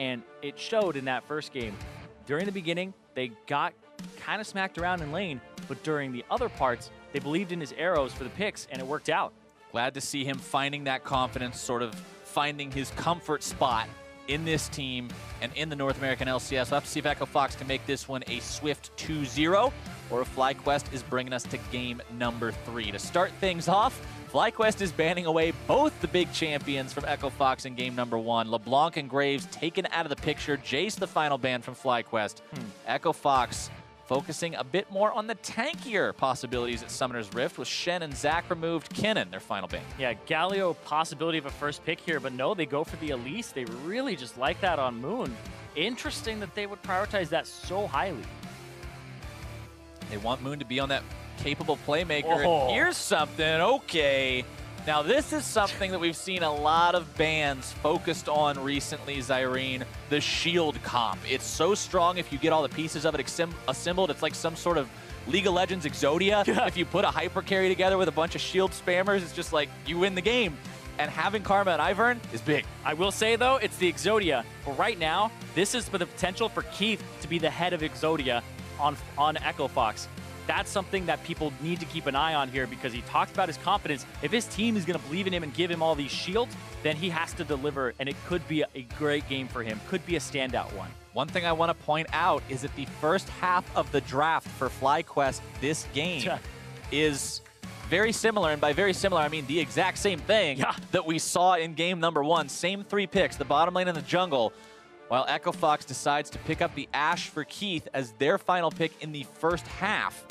And it showed in that first game. During the beginning, they got kind of smacked around in lane, but during the other parts, they believed in his arrows for the picks, and it worked out. Glad to see him finding that confidence, sort of finding his comfort spot in this team and in the North American LCS. We'll have to see if Echo Fox can make this one a swift 2-0, or if FlyQuest is bringing us to game number 3. To start things off, FlyQuest is banning away both the big champions from Echo Fox in game number 1. LeBlanc and Graves taken out of the picture. Jace the final ban from FlyQuest. Echo Fox focusing a bit more on the tankier possibilities at Summoner's Rift, with Shen and Zach removed. Kinnan, their final ban. Yeah, Galio, possibility of a first pick here, but no, they go for the Elise. They really just like that on Moon. Interesting that they would prioritize that so highly. They want Moon to be on that capable playmaker. Oh. And here's something, okay. Now this is something that we've seen a lot of bans focused on recently, Zirene, the shield comp. It's so strong if you get all the pieces of it assembled. It's like some sort of League of Legends Exodia. If you put a hyper carry together with a bunch of shield spammers, it's just like you win the game. And having Karma and Ivern is big. I will say, though, it's the Exodia. But right now, this is for the potential for Keith to be the head of Exodia on Echo Fox. That's something that people need to keep an eye on here, because he talked about his confidence. If his team is going to believe in him and give him all these shields, then he has to deliver, and it could be a great game for him. Could be a standout one. One thing I want to point out is that the first half of the draft for FlyQuest this game is very similar, and by very similar, I mean the exact same thing that we saw in game number 1. Same 3 picks, the bottom lane and the jungle, while Echo Fox decides to pick up the Ashe for Keith as their final pick in the first half,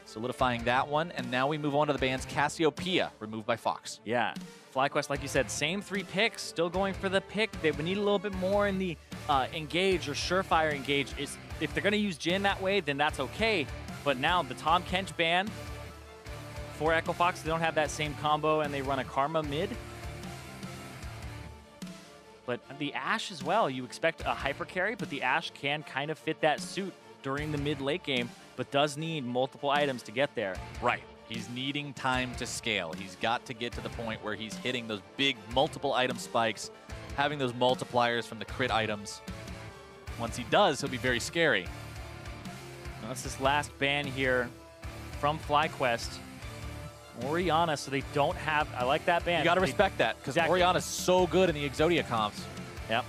solidifying that one. And now we move on to the bans. Cassiopeia, removed by Fox. Yeah, FlyQuest, like you said, same 3 picks, still going for the pick. They would need a little bit more in the engage or surefire engage. If they're going to use Jhin that way, then that's okay. But now the Tom Kench ban for Echo Fox, they don't have that same combo, and they run a Karma mid. But the Ashe as well, you expect a hyper carry, but the Ashe can kind of fit that suit during the mid-late game, but does need multiple items to get there. Right. He's needing time to scale. He's got to get to the point where he's hitting those big multiple item spikes, having those multipliers from the crit items. Once he does, he'll be very scary. That's this last ban here from FlyQuest. Orianna, so they don't have... I like that ban. You got to respect that, because Orianna's so good in the Exodia comps. Yep.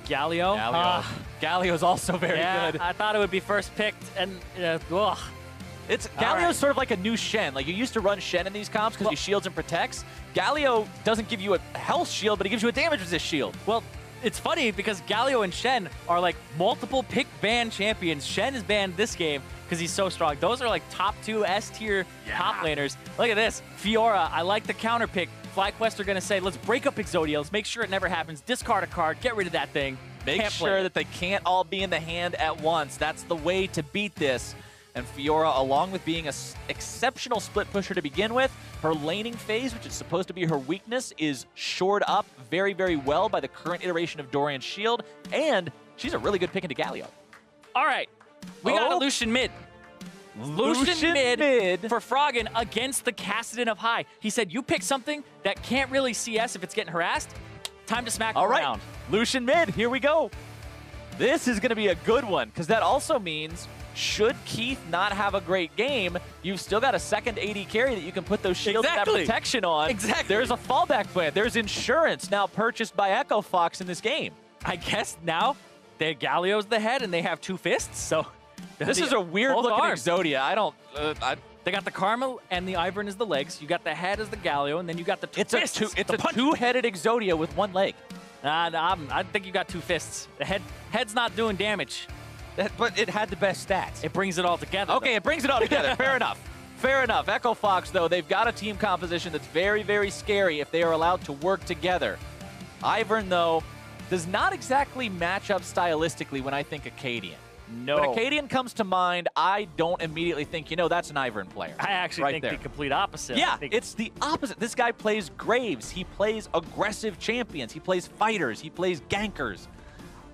Galio. Galio's also very good. I thought it would be first picked, and Galio's sort of like a new Shen. Like, you used to run Shen in these comps because he shields and protects. Galio doesn't give you a health shield, but he gives you a damage resist shield. Well, it's funny because Galio and Shen are like multiple pick ban champions. Shen is banned this game because he's so strong. Those are like top 2 S-tier top laners. Look at this. Fiora, I like the counter pick. FlyQuest are going to say, let's break up Exodia. Let's make sure it never happens. Discard a card. Get rid of that thing. Make sure that they can't all be in the hand at once. That's the way to beat this. And Fiora, along with being an exceptional split pusher to begin with, her laning phase, which is supposed to be her weakness, is shored up very, very well by the current iteration of Dorian's shield. And she's a really good pick into Galio. All right. We got a Lucian mid. Lucian mid for Froggen against the Kassadin of High. He said, you pick something that can't really CS if it's getting harassed. Time to smack around. Right. Lucian mid, here we go. This is going to be a good one, because that also means, should Keith not have a great game, you've still got a second AD carry that you can put those shields and that protection on. There's a fallback plan. There's insurance now purchased by Echo Fox in this game. I guess now Galio's the head and they have 2 fists, so... This is a weird looking Exodia. They got the Karma and the Ivern as the legs. You got the head as the Galio, and then you got the 2 fists. It's a 2-headed Exodia with 1 leg. I think you got 2 fists. The head's not doing damage. But it had the best stats. It brings it all together. Okay, it brings it all together. Fair enough. Fair enough. Echo Fox, though, they've got a team composition that's very, very scary if they are allowed to work together. Ivern, though, does not exactly match up stylistically when I think Akaadian. No. When Akaadian comes to mind, I don't immediately think, that's an Ivern player. I actually think the complete opposite. Yeah, it's the opposite. This guy plays Graves. He plays aggressive champions. He plays fighters. He plays gankers.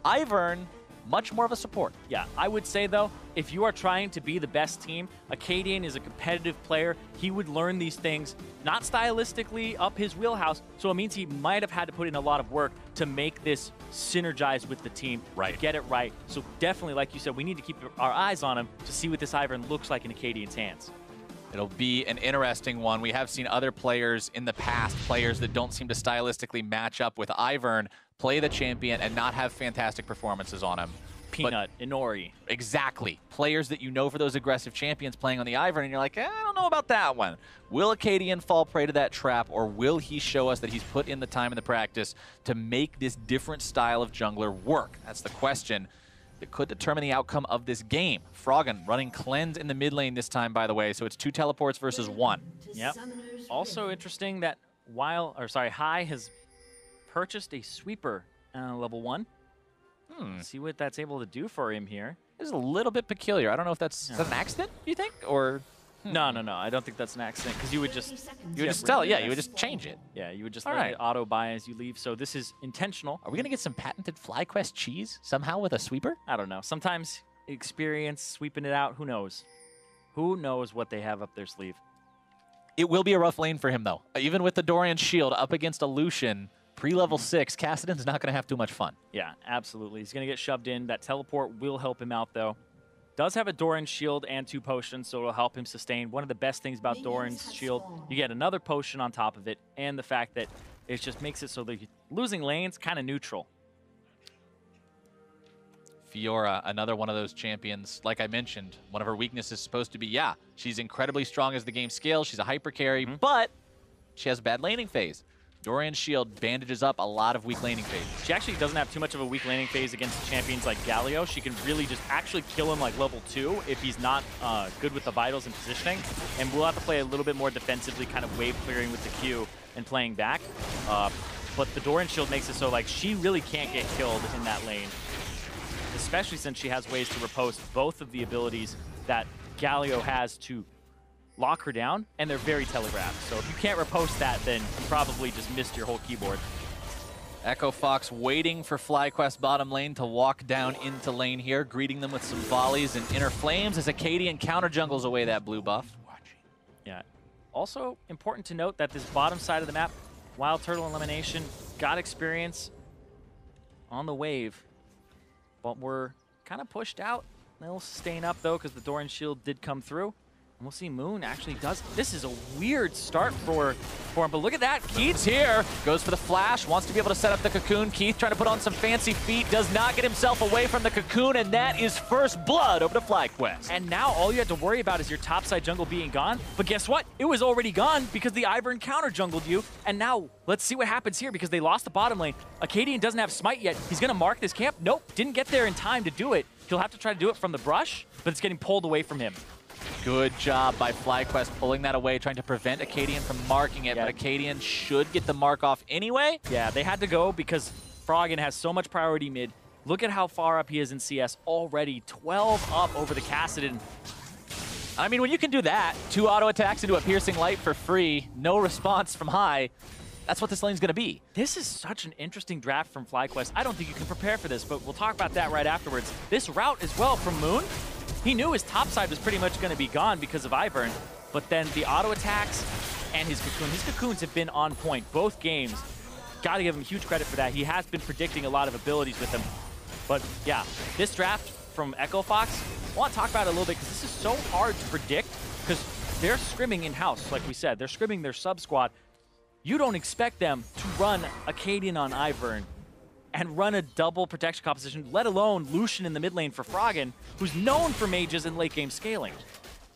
Ivern much more of a support. Yeah, I would say, though, if you are trying to be the best team, Akaadian is a competitive player. He would learn these things, not stylistically up his wheelhouse, so it means he might have had to put in a lot of work to make this synergize with the team, to get it right. So definitely, like you said, we need to keep our eyes on him to see what this Ivern looks like in Akaadian's hands. It'll be an interesting one. We have seen other players in the past, players that don't seem to stylistically match up with Ivern, play the champion and not have fantastic performances on him. Peanut, Inori. Exactly. Players that you know for those aggressive champions playing on the Ivern, and you're like, I don't know about that one. Will Akaadian fall prey to that trap, or will he show us that he's put in the time and the practice to make this different style of jungler work? That's the question that could determine the outcome of this game. Froggen running cleanse in the mid lane this time, by the way, so it's 2 teleports versus 1. Yep. Also interesting that High has purchased a sweeper level 1. See what that's able to do for him here. This is a little bit peculiar. I don't know if that's is that an accident, do you think? Or No, I don't think that's an accident, because you would just tell it. Yeah, you would just change it. Yeah, you would just let it auto buy as you leave. So this is intentional. Are we gonna get some patented FlyQuest cheese somehow with a sweeper? I don't know. Sometimes experience sweeping it out. Who knows? Who knows what they have up their sleeve? It will be a rough lane for him, though. Even with the Dorian shield up against a Lucian, pre-level 6, Kassadin's not going to have too much fun. Yeah, absolutely. He's going to get shoved in. That teleport will help him out, though. Does have a Dorian shield and 2 potions, so it'll help him sustain. One of the best things about Dorian's shield, you get another potion on top of it, and the fact that it just makes it so that losing lanes kind of neutral. Fiora, another one of those champions, like I mentioned, one of her weaknesses is supposed to be, she's incredibly strong as the game scales. She's a hyper carry, but she has a bad laning phase. Dorian's shield bandages up a lot of weak laning phases. She actually doesn't have too much of a weak laning phase against champions like Galio. She can really just actually kill him like level 2 if he's not good with the vitals and positioning. And we'll have to play a little bit more defensively, kind of wave clearing with the Q and playing back. But the Dorian shield makes it so like she really can't get killed in that lane, especially since she has ways to riposte both of the abilities that Galio has to lock her down, and they're very telegraphed. So if you can't riposte that, then you probably just missed your whole keyboard. Echo Fox waiting for FlyQuest bottom lane to walk down into lane here, greeting them with some volleys and inner flames as Akaadian counter jungles away that blue buff. Yeah. Also important to note that this bottom side of the map, WildTurtle and Lemonnation got experience on the wave, but we're kind of pushed out. They'll sustain up though, because the Dorian shield did come through. And we'll see Moon actually does. This is a weird start for him, but look at that. Keith's here. Goes for the flash, wants to be able to set up the cocoon. Keith trying to put on some fancy feet, does not get himself away from the cocoon, and that is first blood over to FlyQuest. And now all you have to worry about is your topside jungle being gone. But guess what? It was already gone because the Ivern counter jungled you. And now let's see what happens here, because they lost the bottom lane. Akaadian doesn't have smite yet. He's going to mark this camp. Nope, didn't get there in time to do it. He'll have to try to do it from the brush, but it's getting pulled away from him. Good job by FlyQuest pulling that away, trying to prevent Akaadian from marking it, but Akaadian should get the mark off anyway. Yeah, they had to go because Froggen has so much priority mid. Look at how far up he is in CS already. 12 up over the Kassadin. I mean, when you can do that, 2 auto attacks into a piercing light for free, no response from High, that's what this lane's going to be. This is such an interesting draft from FlyQuest. I don't think you can prepare for this, but we'll talk about that right afterwards. This route as well from Moon. He knew his top side was pretty much going to be gone because of Ivern, but then the auto attacks and his cocoon. His cocoons have been on point both games. Got to give him huge credit for that. He has been predicting a lot of abilities with them. But yeah, this draft from Echo Fox, I want to talk about it a little bit because this is so hard to predict because they're scrimming in-house, like we said. They're scrimming their sub-squad. You don't expect them to run Akaadian on Ivern and run a double protection composition, let alone Lucian in the mid lane for Froggen, who's known for mages and late game scaling.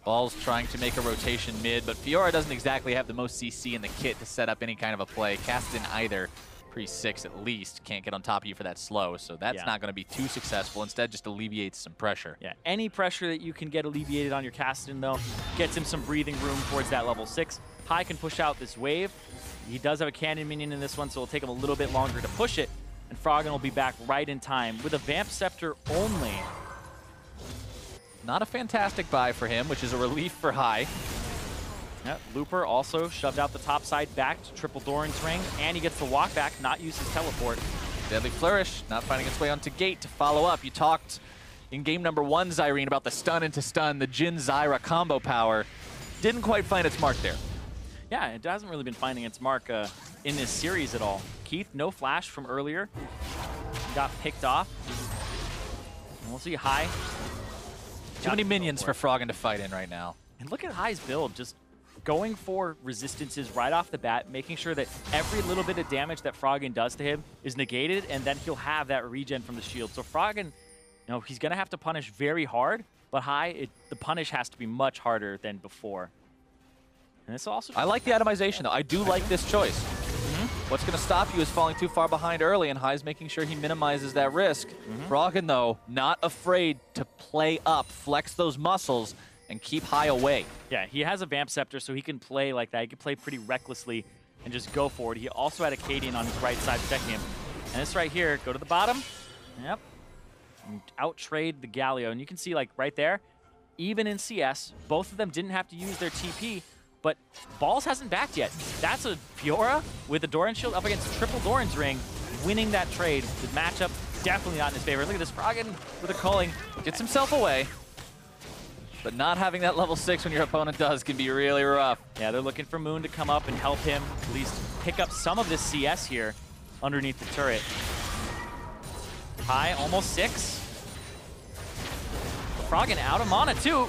Ball's trying to make a rotation mid, but Fiora doesn't exactly have the most CC in the kit to set up any kind of a play. Kassadin either, pre-6 at least, can't get on top of you for that slow, so that's not going to be too successful. Instead, just alleviates some pressure. Yeah, any pressure that you can get alleviated on your Kassadin, though, gets him some breathing room towards that level 6. High can push out this wave. He does have a cannon minion in this one, so it'll take him a little bit longer to push it. And Froggen will be back right in time with a Vamp Scepter only. Not a fantastic buy for him, which is a relief for High. Yeah, Looper also shoved out the top side back to triple Doran's ring, and he gets the walk back, not use his teleport. Deadly Flourish, not finding its way onto gate to follow up. You talked in game number 1, Zirene, about the stun into stun, the Jhin Zyra combo power. Didn't quite find its mark there. Yeah, it hasn't really been finding its mark in this series at all. Keith, no flash from earlier. Got picked off. And we'll see High. Too many minions for Froggen to fight in right now. And look at High's build, just going for resistances right off the bat, making sure that every little bit of damage that Froggen does to him is negated, and then he'll have that regen from the shield. So Froggen, you know, he's going to have to punish very hard, but High, the punish has to be much harder than before. And this also... I like the itemization, though. I do like this choice. What's going to stop you is falling too far behind early, and High's making sure he minimizes that risk. Froggen, though, not afraid to play up, flex those muscles, and keep High away. Yeah, he has a Vamp Scepter, so he can play like that. He can play pretty recklessly and just go for it. He also had Akaadian on his right side protecting him. And this right here, go to the bottom. Yep. Out-trade the Galio. And you can see, like, right there, even in CS, both of them didn't have to use their TP, but Balls hasn't backed yet. That's a Fiora with a Doran shield up against triple Doran's ring, winning that trade. The matchup definitely not in his favor. Look at this, Froggen with a culling. Gets himself away. But not having that level 6 when your opponent does can be really rough. Yeah, they're looking for Moon to come up and help him at least pick up some of this CS here underneath the turret. High, almost 6. Froggen out of mana too.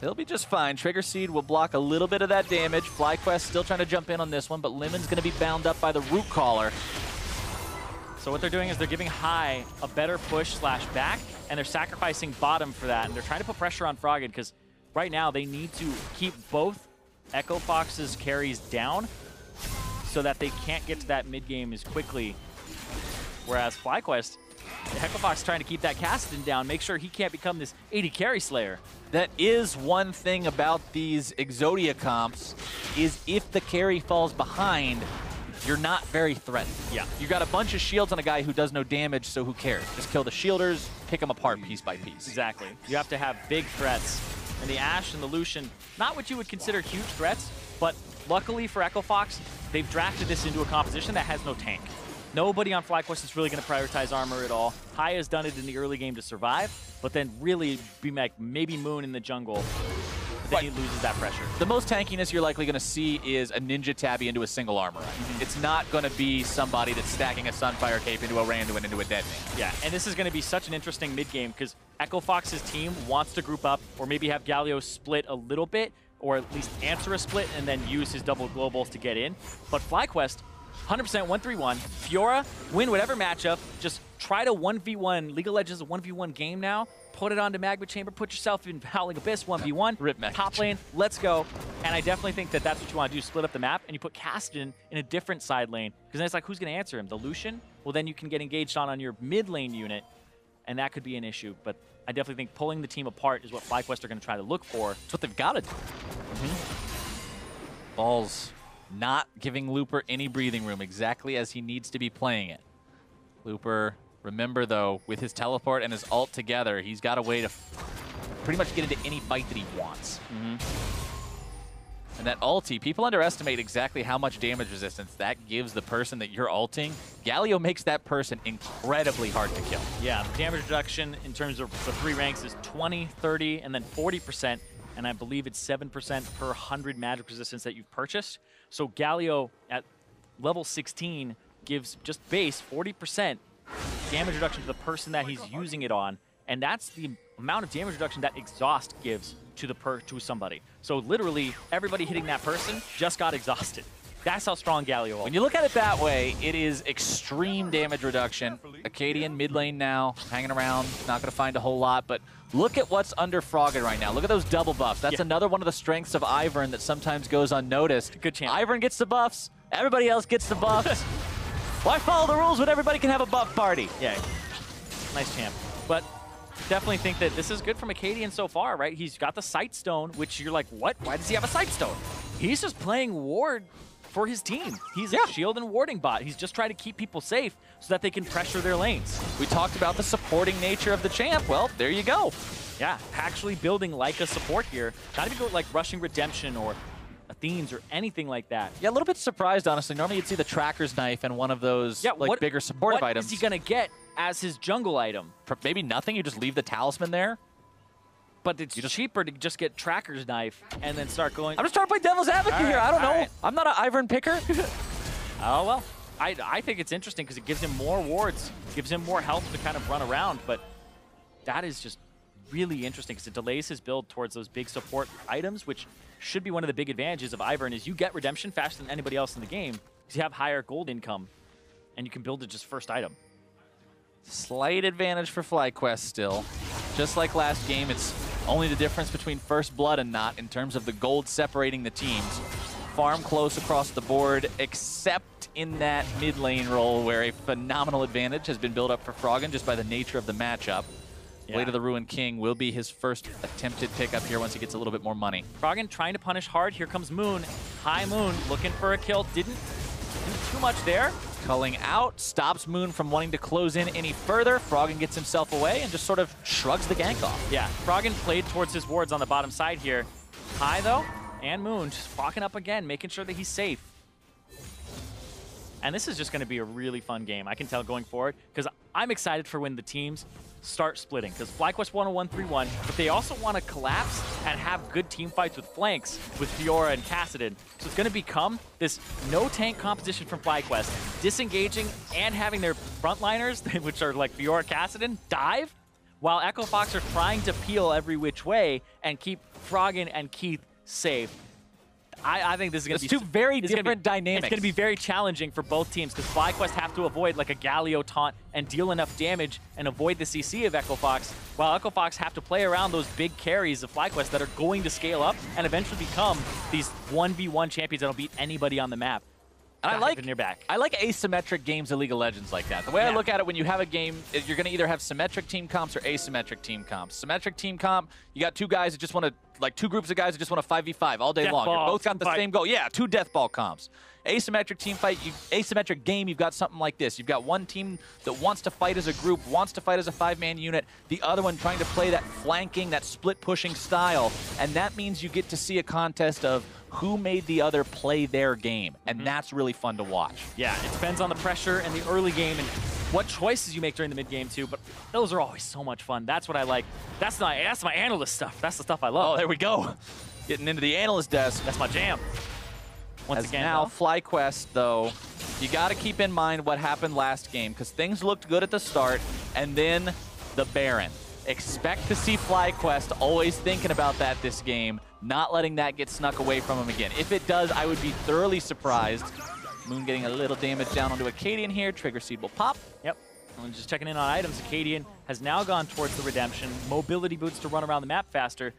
He'll be just fine. Trigger Seed will block a little bit of that damage. FlyQuest still trying to jump in on this one, but Lemon's going to be bound up by the Root Caller. So what they're doing is they're giving High a better push / back, and they're sacrificing bottom for that. And they're trying to put pressure on Froggen because right now they need to keep both Echo Fox's carries down so that they can't get to that mid game as quickly. Whereas FlyQuest, Echo Fox trying to keep that Kassadin down, make sure he can't become this AD carry slayer. That is one thing about these Exodia comps, is if the carry falls behind, you're not very threatened. Yeah. You got a bunch of shields on a guy who does no damage, so who cares? Just kill the shielders, pick them apart piece by piece. Exactly. You have to have big threats. And the Ashe and the Lucian, not what you would consider huge threats, but luckily for Echo Fox, they've drafted this into a composition that has no tank. Nobody on FlyQuest is really going to prioritize armor at all. High has done it in the early game to survive, but then really be like maybe Moon in the jungle. But then he loses that pressure. The most tankiness you're likely going to see is a Ninja Tabby into a single armor. It's not going to be somebody that's stacking a Sunfire Cape into a Randuin into a Dead Man. Yeah, and this is going to be such an interesting mid-game because Echo Fox's team wants to group up or maybe have Galio split a little bit or at least answer a split and then use his double globals to get in. But FlyQuest, 100% 1-3-1. Fiora, win whatever matchup. Just try to 1v1. League of Legends is a 1v1 game now. Put it onto Magma Chamber. Put yourself in Howling Abyss 1v1. Rip Magma Top lane, let's go. And I definitely think that that's what you want to do. Split up the map, and you put Kassadin in a different side lane. Because then it's like, who's going to answer him? The Lucian? Well, then you can get engaged on your mid lane unit, and that could be an issue. But I definitely think pulling the team apart is what FlyQuest are going to try to look for. It's what they've got to do. Balls. Not giving Looper any breathing room, exactly as he needs to be playing it. Looper, remember though, with his teleport and his ult together, he's got a way to pretty much get into any fight that he wants. And that ulti, people underestimate exactly how much damage resistance that gives the person that you're ulting. Galio makes that person incredibly hard to kill. Yeah, the damage reduction in terms of the 3 ranks is 20, 30, and then 40%. And I believe it's 7% per 100 magic resistance that you've purchased. So Galio at level 16 gives just base 40% damage reduction to the person that he's using it on. And that's the amount of damage reduction that Exhaust gives to somebody. So literally everybody hitting that person just got exhausted. That's how strong Galio is. When you look at it that way, it is extreme damage reduction. Akaadian mid lane now, hanging around, not going to find a whole lot, but look at what's under Froggen right now. Look at those double buffs. That's another one of the strengths of Ivern that sometimes goes unnoticed. Good champ. Ivern gets the buffs, everybody else gets the buffs. Why follow the rules when everybody can have a buff party? Yeah, nice champ. But definitely think that this is good from Akaadian so far, right? He's got the Sight Stone, which you're like, what? Why does he have a Sight Stone? He's just playing Ward for his team. He's a shield and warding bot. He's just trying to keep people safe so that they can pressure their lanes. We talked about the supporting nature of the champ. Well, there you go. Yeah, actually building like a support here. Not even go like rushing redemption or Athenes or anything like that. Yeah, a little bit surprised, honestly. Normally you'd see the Tracker's Knife and one of those bigger supportive items. What is he going to get as his jungle item? Maybe nothing. You just leave the Talisman there. But it's cheaper to just get Tracker's Knife and then start going. I'm just trying to play devil's advocate here. I don't know. Right. I'm not an Ivern picker. Oh, well. I think it's interesting because it gives him more wards, gives him more health to kind of run around. But that is just really interesting because it delays his build towards those big support items, which should be one of the big advantages of Ivern is you get redemption faster than anybody else in the game because you have higher gold income and you can build it just first item. Slight advantage for FlyQuest still. Just like last game, it's only the difference between first blood and not in terms of the gold separating the teams. Farm close across the board, except in that mid lane role where a phenomenal advantage has been built up for Froggen just by the nature of the matchup. Yeah. Blade of the Ruined King will be his first attempted pickup here once he gets a little bit more money. Froggen trying to punish hard. Here comes Moon. High Moon looking for a kill. Didn't do too much there. Culling out, stops Moon from wanting to close in any further. Froggen gets himself away and just sort of shrugs the gank off. Yeah, Froggen played towards his wards on the bottom side here. High though, and Moon just walking up again, making sure that he's safe. And this is just going to be a really fun game, I can tell going forward, because I'm excited for when the teams start splitting, because FlyQuest 101-3-1, but they also want to collapse and have good team fights with flanks with Fiora and Kassadin. So it's going to become this no-tank composition from FlyQuest, disengaging and having their frontliners, which are like Fiora, Kassadin, dive, while Echo Fox are trying to peel every which way and keep Froggen and Keith safe. I think this is going to be two very different dynamics. It's going to be very challenging for both teams because FlyQuest have to avoid like a Galio taunt and deal enough damage and avoid the CC of Echo Fox, while Echo Fox have to play around those big carries of FlyQuest that are going to scale up and eventually become these 1v1 champions that'll beat anybody on the map. And I like asymmetric games of League of Legends like that. The way I look at it, when you have a game, you're going to either have symmetric team comps or asymmetric team comps. Symmetric team comp, you got two guys that just want to, like two groups of guys that just want to 5v5 all day long. You both got the same goal. Yeah, two death ball comps. Asymmetric team fight, asymmetric game, you've got something like this. You've got one team that wants to fight as a group, wants to fight as a 5-man unit, the other one trying to play that flanking, that split-pushing style, and that means you get to see a contest of who made the other play their game, and that's really fun to watch. Yeah, it depends on the pressure in the early game and what choices you make during the mid game too, but those are always so much fun. That's what I like. That's my analyst stuff. That's the stuff I love. Oh, there we go. Getting into the analyst desk. That's my jam. Once again, now, FlyQuest, though, you got to keep in mind what happened last game, because things looked good at the start, and then the Baron. Expect to see FlyQuest always thinking about that this game, not letting that get snuck away from him again. If it does, I would be thoroughly surprised. Moon getting a little damage down onto Akaadian here. Trigger Seed will pop. Yep. I'm just checking in on items. Akaadian has now gone towards the redemption. Mobility boots to run around the map faster.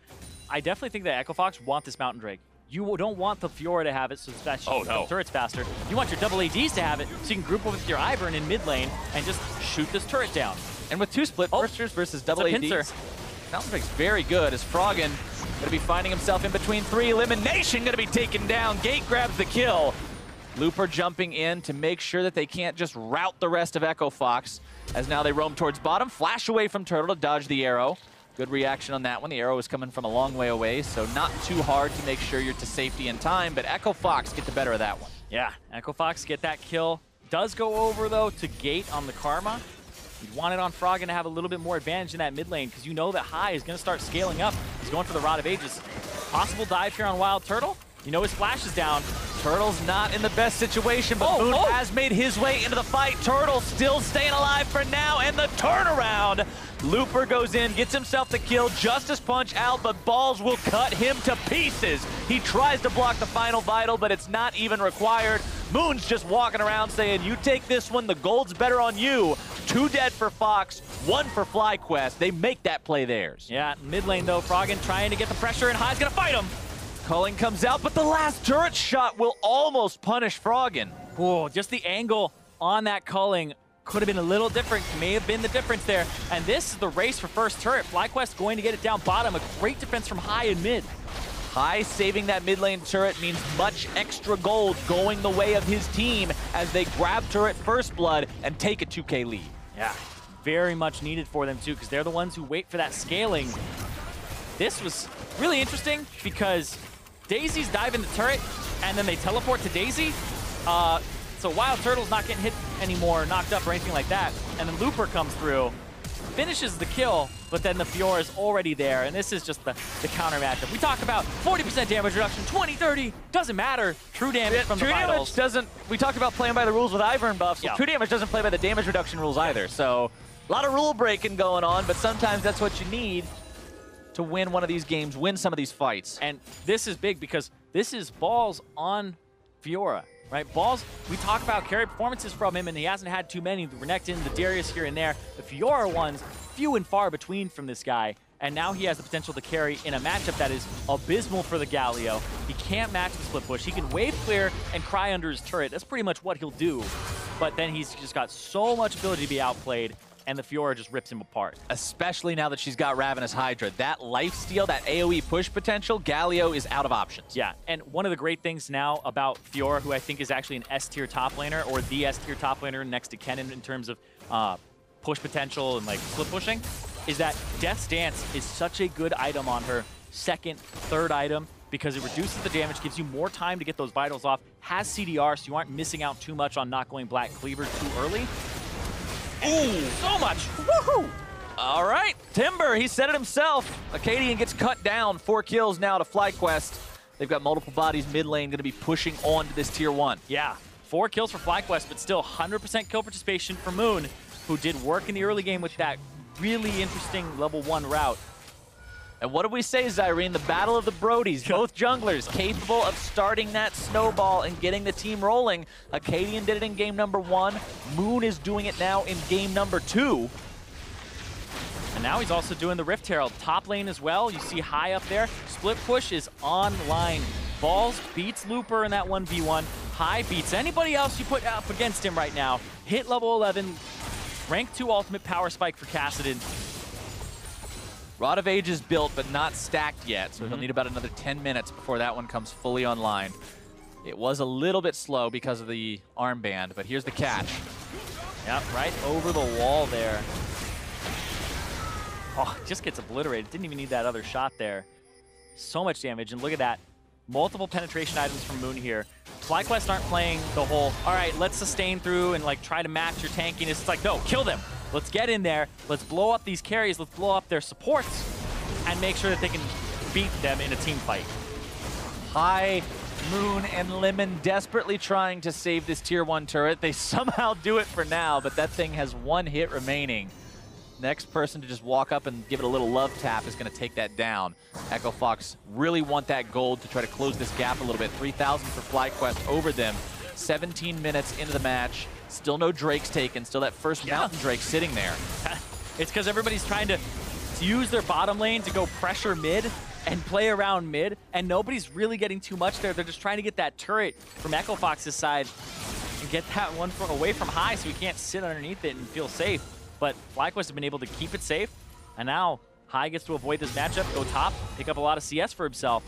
I definitely think that Echo Fox want this Mountain Drake. You don't want the Fiora to have it so that the turret's faster. You want your double ADs to have it so you can group up with your Ivern in mid lane and just shoot this turret down. And with two split bursters versus double ADs, Mountain Drake's very good as Froggen going to be finding himself in between three. Lemonnation going to be taken down. Gate grabs the kill. Looper jumping in to make sure that they can't just rout the rest of Echo Fox as now they roam towards bottom. Flash away from Turtle to dodge the arrow. Good reaction on that one. The arrow is coming from a long way away, so not too hard to make sure you're to safety in time, but Echo Fox get the better of that one. Yeah, Echo Fox get that kill. Does go over, though, to Gate on the Karma. You want it on Froggen to have a little bit more advantage in that mid lane because you know that High is going to start scaling up. He's going for the Rod of Ages. Possible dive here on WildTurtle. You know his flash is down. Turtle's not in the best situation, but Moon has made his way into the fight. Turtle still staying alive for now, and the turnaround. Looper goes in, gets himself the kill. Justice Punch out, but balls will cut him to pieces. He tries to block the final vital, but it's not even required. Moon's just walking around saying, you take this one, the gold's better on you. 2 dead for Fox, 1 for FlyQuest. They make that play theirs. Yeah, mid lane though, Froggen trying to get the pressure, and High's gonna fight him. Culling comes out, but the last turret shot will almost punish Froggen. Whoa, just the angle on that culling could have been a little different, may have been the difference there. And this is the race for first turret. FlyQuest going to get it down bottom. A great defense from High and mid. High saving that mid lane turret means much extra gold going the way of his team as they grab turret first blood and take a 2K lead. Yeah, very much needed for them too, because they're the ones who wait for that scaling. This was really interesting because Daisy's diving the turret, and then they teleport to Daisy. So WildTurtle's not getting hit anymore, knocked up or anything like that. And then Looper comes through, finishes the kill, but then the Fiora is already there, and this is just the counter matchup. We talk about 40% damage reduction, 20, 30, doesn't matter. True damage from the vitals. True damage doesn't, we talked about playing by the rules with Ivern buffs, so true damage doesn't play by the damage reduction rules either. So a lot of rule breaking going on, but sometimes that's what you need to win one of these games, win some of these fights. And this is big because this is balls on Fiora. Right, Balls, we talk about carry performances from him, and he hasn't had too many. The Renekton, the Darius here and there. The Fiora ones, few and far between from this guy. And now he has the potential to carry in a matchup that is abysmal for the Galio. He can't match the split push. He can wave clear and cry under his turret. That's pretty much what he'll do. But then he's just got so much ability to be outplayed, and the Fiora just rips him apart. Especially now that she's got Ravenous Hydra. That lifesteal, that AoE push potential, Galio is out of options. Yeah, and one of the great things now about Fiora, who I think is actually an S-tier top laner, or the S-tier top laner next to Kennen in terms of push potential and like split pushing, is that Death's Dance is such a good item on her. Second, third item, because it reduces the damage, gives you more time to get those vitals off, has CDR, so you aren't missing out too much on not going Black Cleaver too early. Ooh, so much. Woohoo! All right, Timber, he said it himself. Akaadian gets cut down. 4 kills now to FlyQuest. They've got multiple bodies mid lane, going to be pushing on to this tier 1. Yeah, 4 kills for FlyQuest, but still 100% kill participation for Moon, who did work in the early game with that really interesting level 1 route. And what did we say, Zirene? The battle of the Brodies. Both junglers capable of starting that snowball and getting the team rolling. Akaadian did it in game number 1. Moon is doing it now in game number 2. And now he's also doing the Rift Herald. Top lane as well. You see High up there. Split push is online. Balls beats Looper in that 1v1. High beats anybody else you put up against him right now. Hit level 11. Rank 2 ultimate power spike for Kassadin. Rod of Age is built, but not stacked yet, so he'll need about another 10 minutes before that one comes fully online. It was a little bit slow because of the armband, but here's the catch. Yep, right over the wall there. Oh, just gets obliterated. Didn't even need that other shot there. So much damage, and look at that. Multiple penetration items from Moon here. FlyQuest aren't playing the whole, all right, let's sustain through and like try to match your tankiness. It's like, no, kill them. Let's get in there. Let's blow up these carries. Let's blow up their supports and make sure that they can beat them in a team fight. High, Moon, and Lemon desperately trying to save this tier 1 turret. They somehow do it for now, but that thing has 1 hit remaining. Next person to just walk up and give it a little love tap is going to take that down. Echo Fox really want that gold to try to close this gap a little bit. 3,000 for FlyQuest over them. 17 minutes into the match. Still no Drakes taken. Still that first Mountain Drake sitting there. It's because everybody's trying to use their bottom lane to go pressure mid and play around mid, and nobody's really getting too much there. They're just trying to get that turret from Echo Fox's side and get that one away from High so he can't sit underneath it and feel safe. But FlyQuest has been able to keep it safe, and now High gets to avoid this matchup, go top, pick up a lot of CS for himself,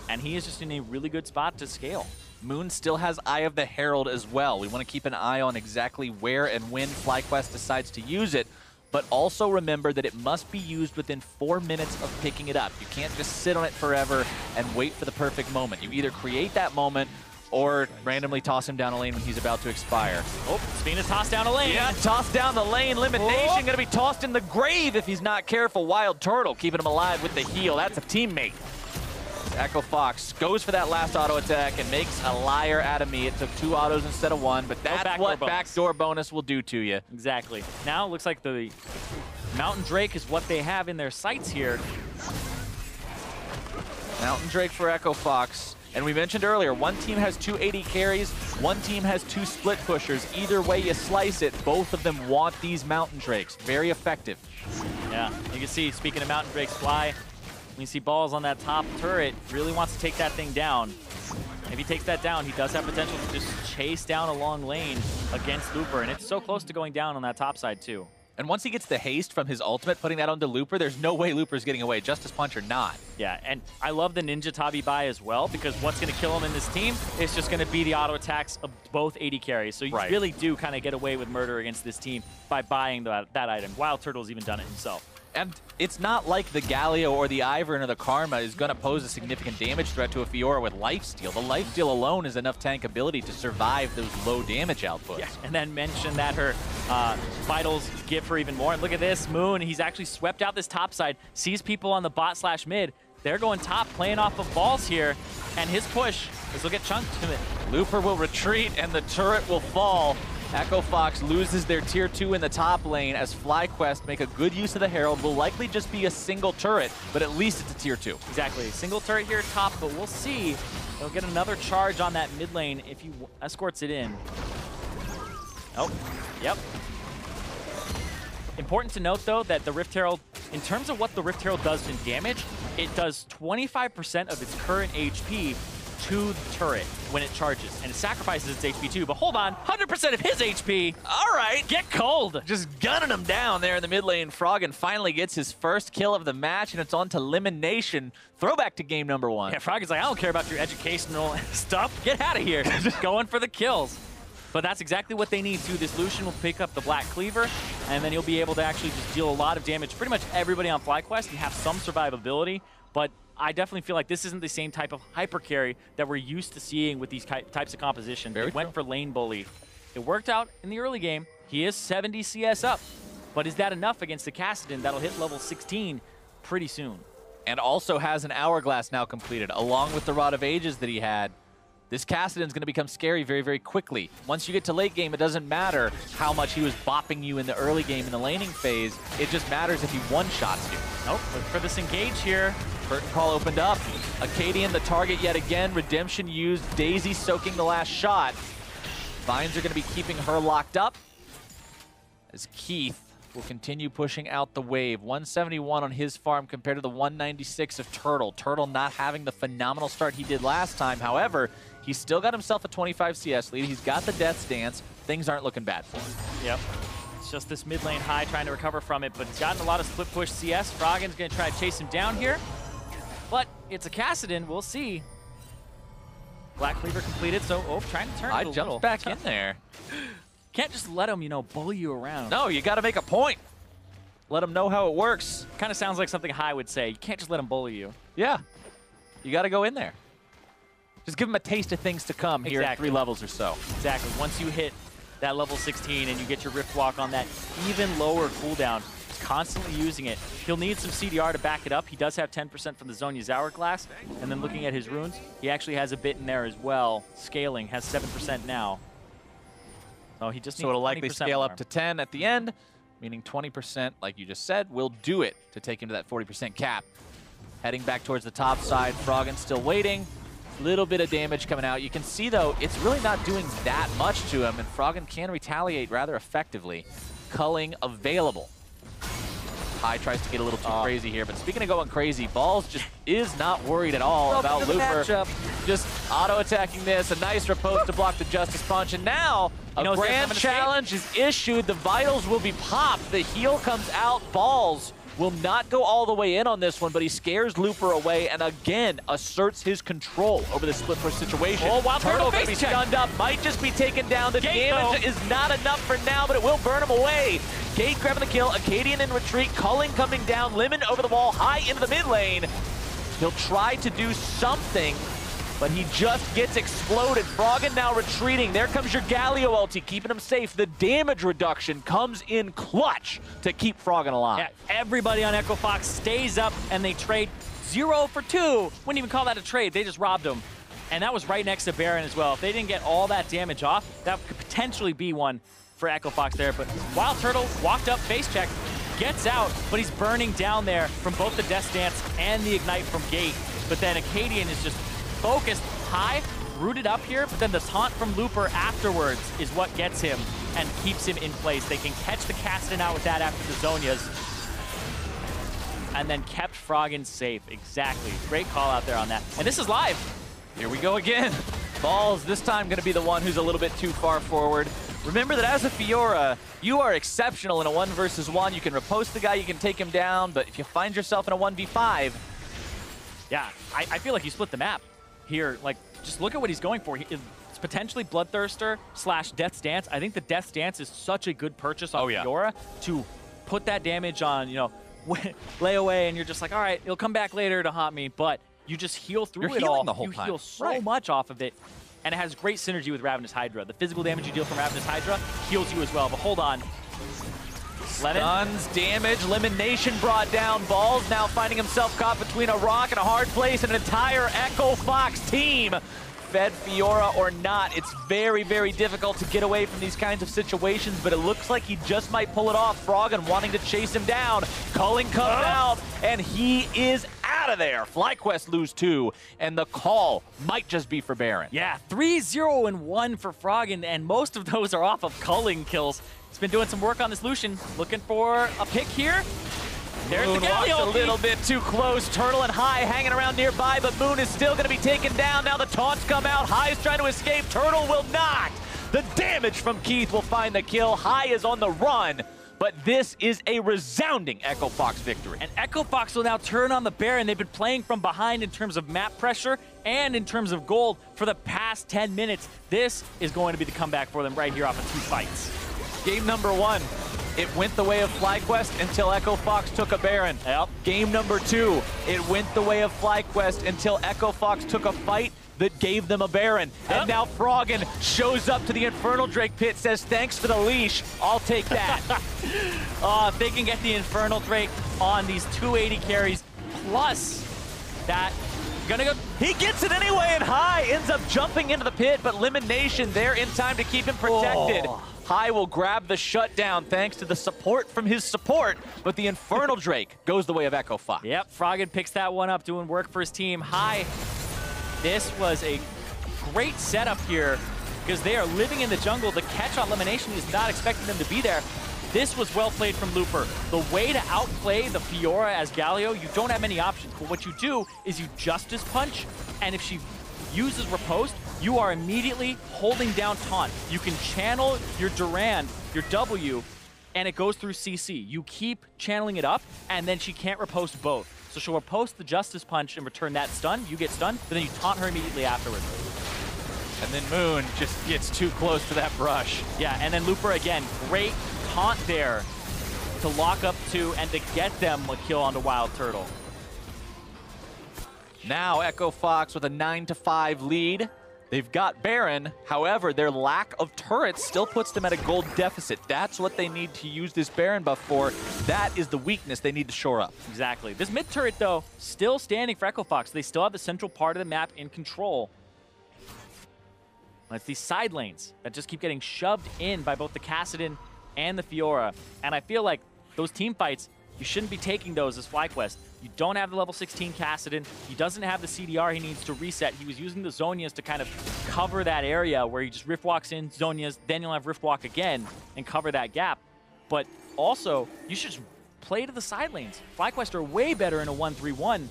and he is just in a really good spot to scale. Moon still has Eye of the Herald as well. We want to keep an eye on exactly where and when FlyQuest decides to use it, but also remember that it must be used within 4 minutes of picking it up. You can't just sit on it forever and wait for the perfect moment. You either create that moment or randomly toss him down a lane when he's about to expire. Oh, Spina's tossed down a lane. Yeah, tossed down the lane. Lemonnation going to be tossed in the grave if he's not careful. WildTurtle keeping him alive with the heal. That's a teammate. Echo Fox goes for that last auto attack and makes a liar out of me. It took 2 autos instead of 1, but that's what backdoor bonus will do to you. Exactly. Now it looks like the Mountain Drake is what they have in their sights here. Mountain Drake for Echo Fox. And we mentioned earlier, one team has 2 AD carries, one team has 2 split pushers. Either way you slice it, both of them want these Mountain Drakes. Very effective. Yeah, you can see, speaking of Mountain Drakes fly, when you see Balls on that top turret, really wants to take that thing down. If he takes that down, he does have potential to just chase down a long lane against Looper, and it's so close to going down on that top side too. And once he gets the haste from his ultimate, putting that onto Looper, there's no way Looper's getting away, Justice Punch or not. Yeah, and I love the Ninja Tabi buy as well, because what's going to kill him in this team is just going to be the auto attacks of both AD carries. So you really do kind of get away with murder against this team by buying that item. WildTurtle's even done it himself. And it's not like the Galio or the Ivern or the Karma is going to pose a significant damage threat to a Fiora with lifesteal. The lifesteal alone is enough tankability to survive those low damage outputs. Yeah, and then mention that her vitals give her even more. And look at this, Moon, he's actually swept out this top side, sees people on the bot/mid. They're going top, playing off of balls here, and his push is will get chunked to it. Looper will retreat, and the turret will fall. Echo Fox loses their tier 2 in the top lane as FlyQuest make a good use of the Herald. Will likely just be a single turret, but at least it's a tier 2. Exactly. Single turret here top, but we'll see. They'll get another charge on that mid lane if he escorts it in. Oh, yep. Important to note, though, that the Rift Herald, in terms of what the Rift Herald does in damage, it does 25% of its current HP to the turret when it charges, and it sacrifices its HP too. But hold on, 100% of his HP. All right, get cold. Just gunning him down there in the mid lane. Froggen finally gets his first kill of the match, and it's on to Lemonnation. Throwback to game number 1. Yeah, Froggen's like, I don't care about your educational stuff. Get out of here. Just going for the kills. But that's exactly what they need too. This Lucian will pick up the Black Cleaver, and then he'll be able to actually just deal a lot of damage. Pretty much everybody on FlyQuest and have some survivability, but I definitely feel like this isn't the same type of hyper carry that we're used to seeing with these types of composition. They went for lane bully. It worked out in the early game. He is 70 CS up, but is that enough against the Kassadin that'll hit level 16 pretty soon? And also has an Hourglass now completed, along with the Rod of Ages that he had. This Kassadin's going to become scary very, very quickly. Once you get to late game, it doesn't matter how much he was bopping you in the early game in the laning phase. It just matters if he one-shots you. Nope, look for this engage here. Curtain call opened up. Akaadian the target yet again. Redemption used. Daisy soaking the last shot. Vines are going to be keeping her locked up as Keith will continue pushing out the wave. 171 on his farm compared to the 196 of Turtle. Turtle not having the phenomenal start he did last time. However, he's still got himself a 25 CS lead. He's got the Death's Dance. Things aren't looking bad for him. Yep. It's just this mid lane high trying to recover from it, but he's gotten a lot of split push CS. Froggen's going to try to chase him down here. But it's a Kassadin. We'll see. Black Cleaver completed, so trying to turn I it a jumped little. back in there. Can't just let him, bully you around. No, you got to make a point. Let him know how it works. Kind of sounds like something High would say. You can't just let him bully you. Yeah. You got to go in there. Just give him a taste of things to come here at 3 levels or so. Exactly. Once you hit that level 16 and you get your Rift Walk on that even lower cooldown, he's constantly using it. He'll need some CDR to back it up. He does have 10% from the Zhonya's Hourglass. And then looking at his runes, he actually has a bit in there as well. Scaling, has 7% now. So he just needs it'll likely scale more. up to 10 at the end, meaning 20%, like you just said, will do it to take him to that 40% cap. Heading back towards the top side, Froggen still waiting. Little bit of damage coming out. You can see, though, it's really not doing that much to him, and Froggen can retaliate rather effectively. Culling available. High tries to get a little too crazy here, but speaking of going crazy, Balls just is not worried at all about Looper. Just auto-attacking this, a nice riposte to block the Justice Punch, and now a grand challenge is issued. The Vitals will be popped. The heal comes out. Balls will not go all the way in on this one, but he scares Looper away and again asserts his control over the split push situation. Oh, WildTurtle going to be stunned up, might just be taken down. The damage is not enough for now, but it will burn him away. Gate grabbing the kill, Akaadian in retreat, Culling coming down, Lemon over the wall, High into the mid lane. He'll try to do something, but he just gets exploded. Froggen now retreating. There comes your Galio ulti, keeping him safe. The damage reduction comes in clutch to keep Froggen alive. Yeah, everybody on Echo Fox stays up, and they trade 0 for 2. Wouldn't even call that a trade. They just robbed him. And that was right next to Baron as well. If they didn't get all that damage off, that could potentially be one for Echo Fox there. But WildTurtle walked up, face check, gets out, but he's burning down there from both the Death Dance and the Ignite from Gate. But then Akaadian is just focused high, rooted up here, but then the taunt from Looper afterwards is what gets him and keeps him in place. They can catch the Kassadin out with that after the Zhonya's. And then kept Froggen safe. Exactly. Great call out there on that. And this is live. Here we go again. Balls this time going to be the one who's a little bit too far forward. Remember that as a Fiora, you are exceptional in a 1 versus 1. You can riposte the guy, you can take him down, but if you find yourself in a 1v5, yeah, I feel like you split the map here. Like, just look at what he's going for. It's potentially Bloodthirster / Death's Dance. I think the Death's Dance is such a good purchase on Fiora to put that damage on, lay away and you're just like, all right, he'll come back later to haunt me, but you just heal through it all. The whole time. You heal so much off of it, and it has great synergy with Ravenous Hydra. The physical damage you deal from Ravenous Hydra heals you as well, but hold on. Lemon. Stuns, damage, Lemonnation brought down. Balls now finding himself caught between a rock and a hard place, and an entire Echo Fox team. Fed Fiora or not, it's very, very difficult to get away from these kinds of situations, but it looks like he just might pull it off. Froggen wanting to chase him down. Culling comes out, and he is out of there. FlyQuest lose 2, and the call might just be for Baron. Yeah, 3-0-1 for Froggen, and most of those are off of culling kills. He's been doing some work on this Lucian, looking for a pick here. There's Moon the Galio. walks a little bit too close. Turtle and High hanging around nearby, but Moon is still going to be taken down. Now the taunts come out. High is trying to escape. Turtle will not. The damage from Keith will find the kill. High is on the run, but this is a resounding Echo Fox victory. And Echo Fox will now turn on the Baron. They've been playing from behind in terms of map pressure and in terms of gold for the past 10 minutes. This is going to be the comeback for them right here off of 2 fights. Game number 1. It went the way of FlyQuest until Echo Fox took a Baron. Yep. Game number 2, it went the way of FlyQuest until Echo Fox took a fight that gave them a Baron. Yep. And now Froggen shows up to the Infernal Drake pit, says, thanks for the leash, I'll take that. If they can get the Infernal Drake on these 280 carries, plus that, gonna go. He gets it anyway, and High ends up jumping into the pit, but Lemonnation there in time to keep him protected. Oh. High will grab the shutdown thanks to the support from his support, but the Infernal Drake goes the way of Echo Fox. Yep, Froggen picks that one up, doing work for his team. High, this was a great setup here because they are living in the jungle. The catch on Lemonnation is not expecting them to be there. This was well played from Looper. The way to outplay the Fiora as Galio, you don't have many options, but what you do is you Justice Punch, and if she uses Riposte, you are immediately holding down taunt. You can channel your Durand, your W, and it goes through CC. You keep channeling it up, and then she can't riposte both. So she'll riposte the Justice Punch and return that stun. You get stunned, but then you taunt her immediately afterwards. And then Moon just gets too close to that brush. Yeah, and then Looper again, great taunt there to lock up 2 and to get them a kill onto WildTurtle. Now Echo Fox with a 9-5 lead. They've got Baron, however, their lack of turrets still puts them at a gold deficit. That's what they need to use this Baron buff for. That is the weakness they need to shore up. Exactly. This mid turret, though, still standing for Echo Fox. They still have the central part of the map in control. It's these side lanes that just keep getting shoved in by both the Kassadin and the Fiora. And I feel like those team fights, you shouldn't be taking those as FlyQuest. You don't have the level 16 Kassadin. He doesn't have the CDR he needs to reset. He was using the Zhonya's to kind of cover that area where he just Rift Walks in, Zhonya's, then you'll have Rift Walk again and cover that gap. But also, you should just play to the side lanes. FlyQuest are way better in a 1-3-1.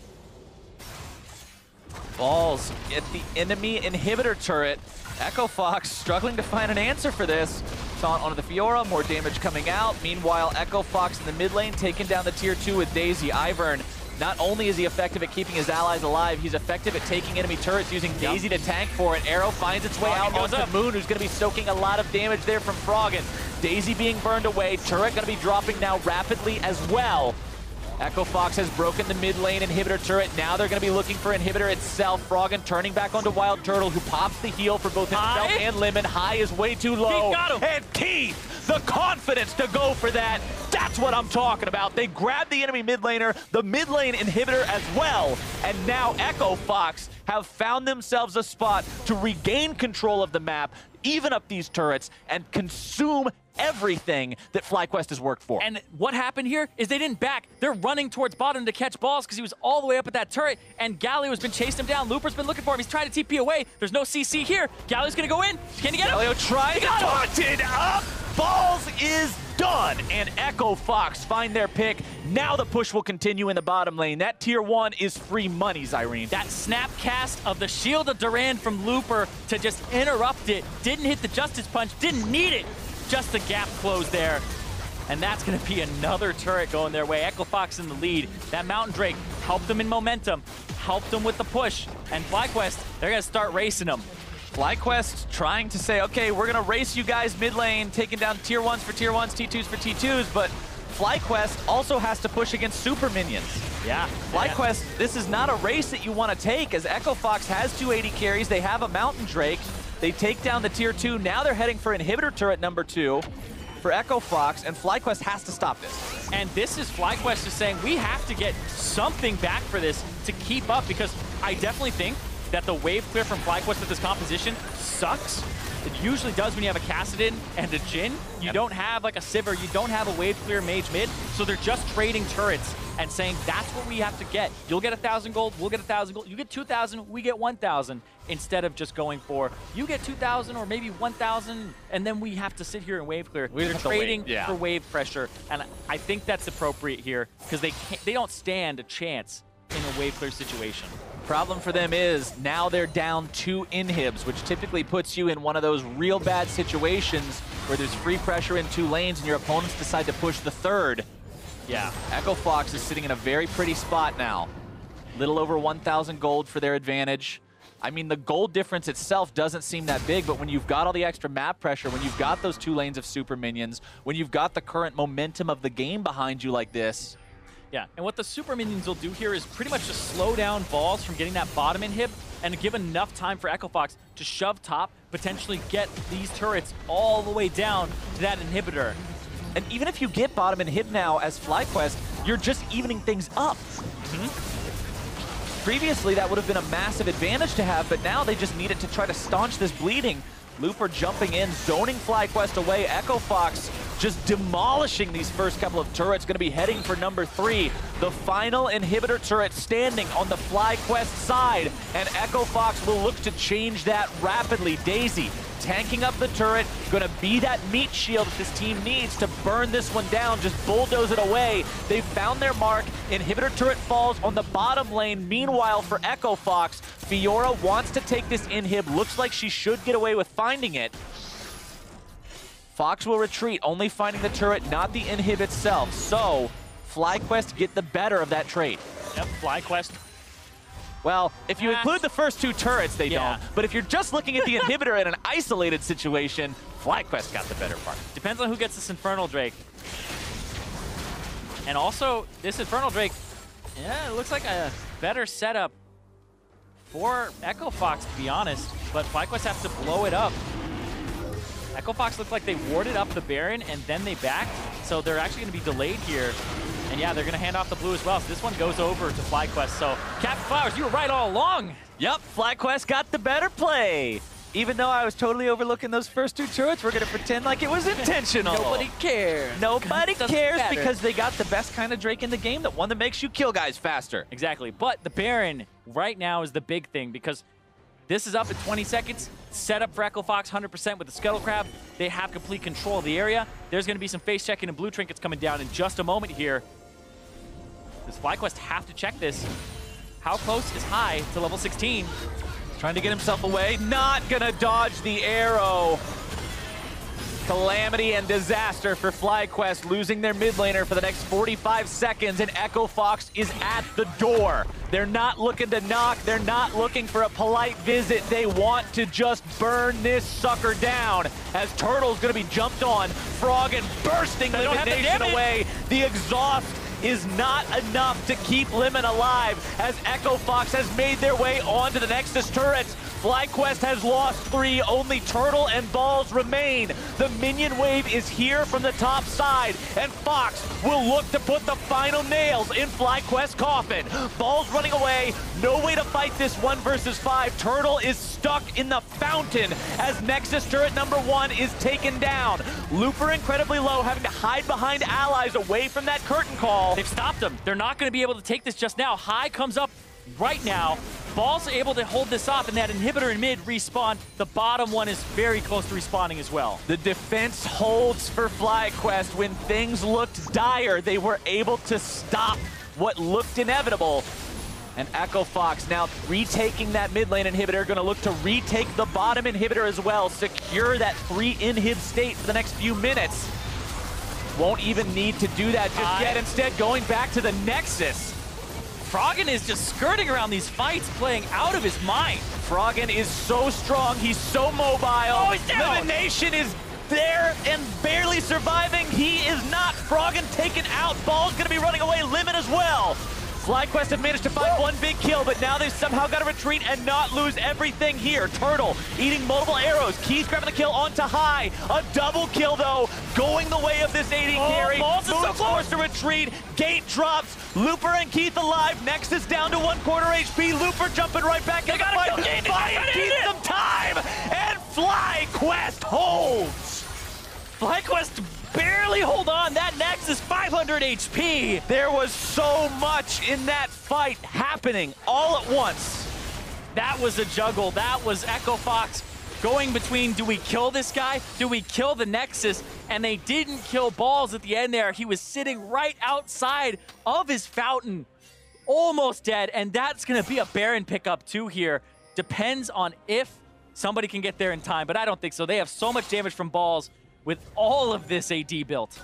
Balls at the enemy inhibitor turret. Echo Fox struggling to find an answer for this. Taunt onto the Fiora, more damage coming out. Meanwhile, Echo Fox in the mid lane taking down the tier 2 with Daisy. Ivern, not only is he effective at keeping his allies alive, he's effective at taking enemy turrets using Daisy to tank for it. Arrow finds its way out onto Moon, who's going to be soaking a lot of damage there from Froggen. Daisy being burned away, turret going to be dropping now rapidly as well. Echo Fox has broken the mid lane inhibitor turret. Now they're going to be looking for inhibitor itself. Froggen turning back onto WildTurtle, who pops the heal for both himself and Lemon. High is way too low. And Keith, the confidence to go for that. That's what I'm talking about. They grab the enemy mid laner, the mid lane inhibitor as well. And now Echo Fox have found themselves a spot to regain control of the map, even up these turrets, and consume everything that FlyQuest has worked for. And what happened here is they didn't back. They're running towards bottom to catch balls because he was all the way up at that turret, and Galio has been chasing him down. Looper's been looking for him. He's trying to TP away. There's no CC here. Galio's going to go in. Can he get him? Galio trying to taunted up. Balls is done, and Echo Fox find their pick. Now the push will continue in the bottom lane. That tier 1 is free money, Zirene. That snap cast of the Shield of Durand from Looper to just interrupt it. Didn't hit the Justice Punch. Didn't need it. Just the gap closed there. And that's going to be another turret going their way. Echo Fox in the lead. That Mountain Drake helped them in momentum, helped them with the push. And FlyQuest, they're going to start racing them. FlyQuest trying to say, okay, we're going to race you guys mid lane, taking down tier 1s for tier 1s, T2s for T2s, but FlyQuest also has to push against super minions. Yeah. FlyQuest, this is not a race that you want to take, as Echo Fox has 2 AD carries. They have a Mountain Drake. They take down the tier 2. Now they're heading for inhibitor turret number 2 for Echo Fox, and FlyQuest has to stop this. And this is FlyQuest just saying, we have to get something back for this to keep up, because I definitely think that the wave clear from FlyQuest with this composition sucks. It usually does when you have a Kassadin and a Jhin. You don't have like a Sivir, you don't have a wave clear mage mid, so they're just trading turrets and saying, that's what we have to get. You'll get 1,000 gold, we'll get 1,000 gold. You get 2,000, we get 1,000, instead of just going for, you get 2,000 or maybe 1,000, and then we have to sit here and wave clear. We're trading for wave pressure, and I think that's appropriate here, because they don't stand a chance in a wave clear situation. Problem for them is now they're down 2 inhibs, which typically puts you in one of those real bad situations where there's free pressure in 2 lanes and your opponents decide to push the 3rd. Yeah. Echo Fox is sitting in a very pretty spot now. Little over 1,000 gold for their advantage. I mean, the gold difference itself doesn't seem that big, but when you've got all the extra map pressure, when you've got those 2 lanes of super minions, when you've got the current momentum of the game behind you like this. Yeah, and what the super minions will do here is pretty much just slow down Balls from getting that bottom inhib and give enough time for Echo Fox to shove top, potentially get these turrets all the way down to that inhibitor. And even if you get bottom inhib now as FlyQuest, you're just evening things up. Previously, that would have been a massive advantage to have, but now they just need it to try to staunch this bleeding. Looper jumping in, zoning FlyQuest away. Echo Fox just demolishing these first couple of turrets, going to be heading for number 3. The final inhibitor turret standing on the FlyQuest side, and Echo Fox will look to change that rapidly. Daisy tanking up the turret, going to be that meat shield that this team needs to burn this one down, just bulldoze it away. They've found their mark. Inhibitor turret falls on the bottom lane. Meanwhile, for Echo Fox, Fiora wants to take this inhib. Looks like she should get away with finding it. Fox will retreat, only finding the turret, not the inhib itself. So, FlyQuest get the better of that trade. Yep, FlyQuest. Well, if you include the first 2 turrets, they don't. But if you're just looking at the inhibitor in an isolated situation, FlyQuest got the better part. Depends on who gets this Infernal Drake. And also, this Infernal Drake, yeah, it looks like a better setup for Echo Fox, to be honest. But FlyQuest has to blow it up. Echo Fox looked like they warded up the Baron and then they backed, so they're actually going to be delayed here. And yeah, they're going to hand off the blue as well, so this one goes over to FlyQuest. So, Captain Flowers, you were right all along. Yep, FlyQuest got the better play. Even though I was totally overlooking those first 2 turrets, we're going to pretend like it was intentional. Nobody cares. Nobody cares because they got the best kind of Drake in the game, the one that makes you kill guys faster. Exactly, but the Baron right now is the big thing, because this is up in 20 seconds. Set up for Echo Fox 100% with the Scuttle Crab. They have complete control of the area. There's going to be some face checking and blue trinkets coming down in just a moment here. Does FlyQuest have to check this? How close is High to level 16? Trying to get himself away. Not going to dodge the arrow. Calamity and disaster for FlyQuest, losing their mid laner for the next 45 seconds, and Echo Fox is at the door. They're not looking to knock. They're not looking for a polite visit. They want to just burn this sucker down as Turtle's going to be jumped on. Froggen bursting Lemonnation away. The exhaust is not enough to keep Lemon alive as Echo Fox has made their way onto the Nexus turrets. FlyQuest has lost 3, only Turtle and Balls remain. The minion wave is here from the top side, and Fox will look to put the final nails in FlyQuest's coffin. Balls running away, no way to fight this 1 versus 5. Turtle is stuck in the fountain as Nexus turret number 1 is taken down. Looper incredibly low, having to hide behind allies away from that curtain call. They've stopped them. They're not going to be able to take this just now. High comes up right now. Balls are able to hold this off, and that inhibitor in mid respawn. The bottom one is very close to respawning as well. The defense holds for FlyQuest. When things looked dire, they were able to stop what looked inevitable. And Echo Fox now retaking that mid lane inhibitor, going to look to retake the bottom inhibitor as well, secure that 3 inhib state for the next few minutes. Won't even need to do that just yet. Instead, going back to the Nexus. Froggen is just skirting around these fights, playing out of his mind. Froggen is so strong. He's so mobile. Oh, he's down. Lemonnation is there and barely surviving. He is not. Froggen taken out. Ball's going to be running away. Lemon as well. FlyQuest have managed to find one big kill, but now they've somehow got to retreat and not lose everything here. Turtle eating multiple arrows. Keith grabbing the kill onto High. A double kill, though, going the way of this AD carry. Moon's forced to retreat. Gate drops. Looper and Keith alive. Nexus down to 1/4 HP. Looper jumping right back in the fight. Buying Keith some time, and FlyQuest holds. FlyQuest barely hold on. That Nexus 500 HP. There was so much in that fight happening all at once. That was a juggle. That was Echo Fox going between, do we kill this guy? Do we kill the Nexus? And they didn't kill Balls at the end there. He was sitting right outside of his fountain, almost dead. And that's going to be a Baron pickup too here. Depends on if somebody can get there in time, but I don't think so. They have so much damage from Balls with all of this AD built.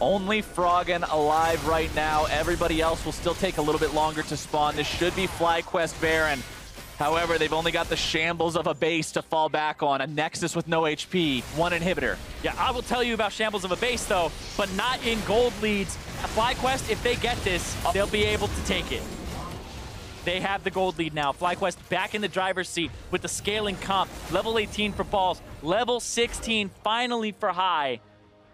Only Froggen alive right now. Everybody else will still take a little bit longer to spawn. This should be FlyQuest Baron. However, they've only got the shambles of a base to fall back on. A Nexus with no HP, one inhibitor. Yeah, I will tell you about shambles of a base though, but not in gold leads. FlyQuest, if they get this, they'll be able to take it. They have the gold lead now. FlyQuest back in the driver's seat with the scaling comp. Level 18 for Balls, level 16 finally for High.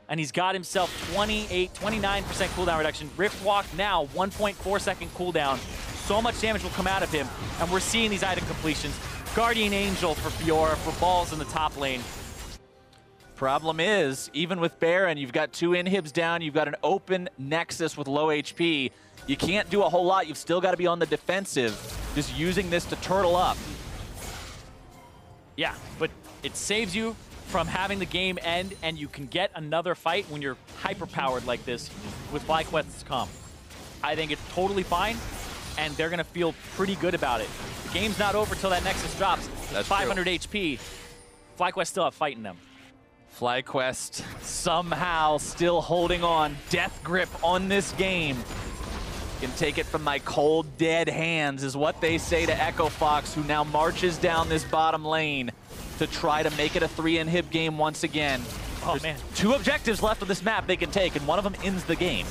And he's got himself 29% cooldown reduction. Rift Walk now, 1.4 second cooldown. So much damage will come out of him. And we're seeing these item completions. Guardian Angel for Fiora, for Balls in the top lane. Problem is, even with Baron, you've got 2 inhibs down, you've got an open Nexus with low HP. You can't do a whole lot. You've still got to be on the defensive, just using this to turtle up. Yeah, but it saves you from having the game end, and you can get another fight when you're hyper-powered like this with FlyQuest's comp. I think it's totally fine, and they're going to feel pretty good about it. The game's not over till that Nexus drops. That's 500 true. HP. FlyQuest still have fight in them. FlyQuest somehow still holding on. Death grip on this game. Can take it from my cold, dead hands is what they say to Echo Fox, who now marches down this bottom lane to try to make it a 3-inhib game once again. Oh, There's man. 2 objectives left on this map they can take, and one of them ends the game.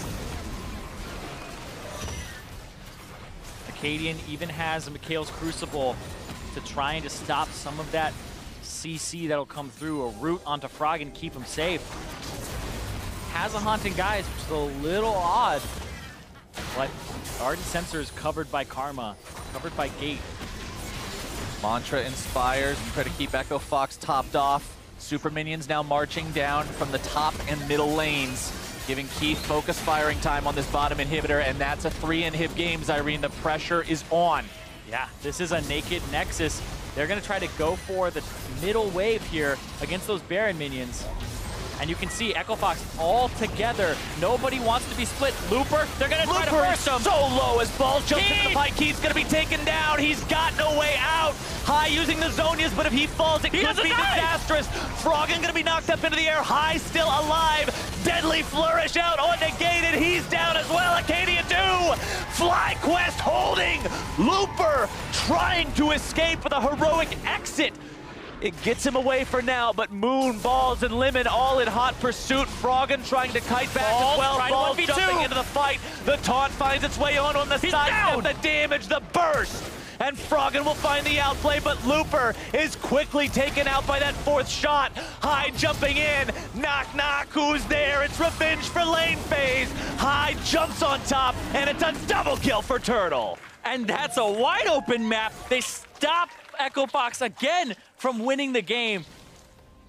Akaadian even has a Mikhail's Crucible to try and to stop some of that CC that'll come through, a route onto Froggen, keep him safe. Has a Haunting Guise, which is a little odd. But Ardent Sensor is covered by Karma, covered by Gate. Mantra inspires and try to keep Echo Fox topped off. Super Minions now marching down from the top and middle lanes, giving Keith focus firing time on this bottom inhibitor, and that's a 3-inhib game, Zirene. The pressure is on. Yeah, this is a naked Nexus. They're going to try to go for the middle wave here against those Baron minions. And you can see Echo Fox all together. Nobody wants to be split. Looper, they're going to try to burst him. So low as Balls jumps into the fight. Keith's going to be taken down. He's got no way out. High using the Zonias, but if he falls, it could be disastrous. Froggen going to be knocked up into the air. High still alive. Deadly flourish out on negated. He's down as well. Akaadian 2. FlyQuest holding. Looper trying to escape with a heroic exit. It gets him away for now, but Moon, Balls, and Lemon all in hot pursuit. Froggen trying to kite back as well. Balls jumping into the fight. The taunt finds its way on the side. The damage, the burst. And Froggen will find the outplay, but Looper is quickly taken out by that 4th shot. High jumping in. Knock, knock. Who's there? It's revenge for lane phase. High jumps on top, and it's a double kill for Turtle. And that's a wide open map. They stop Echo Fox again from winning the game.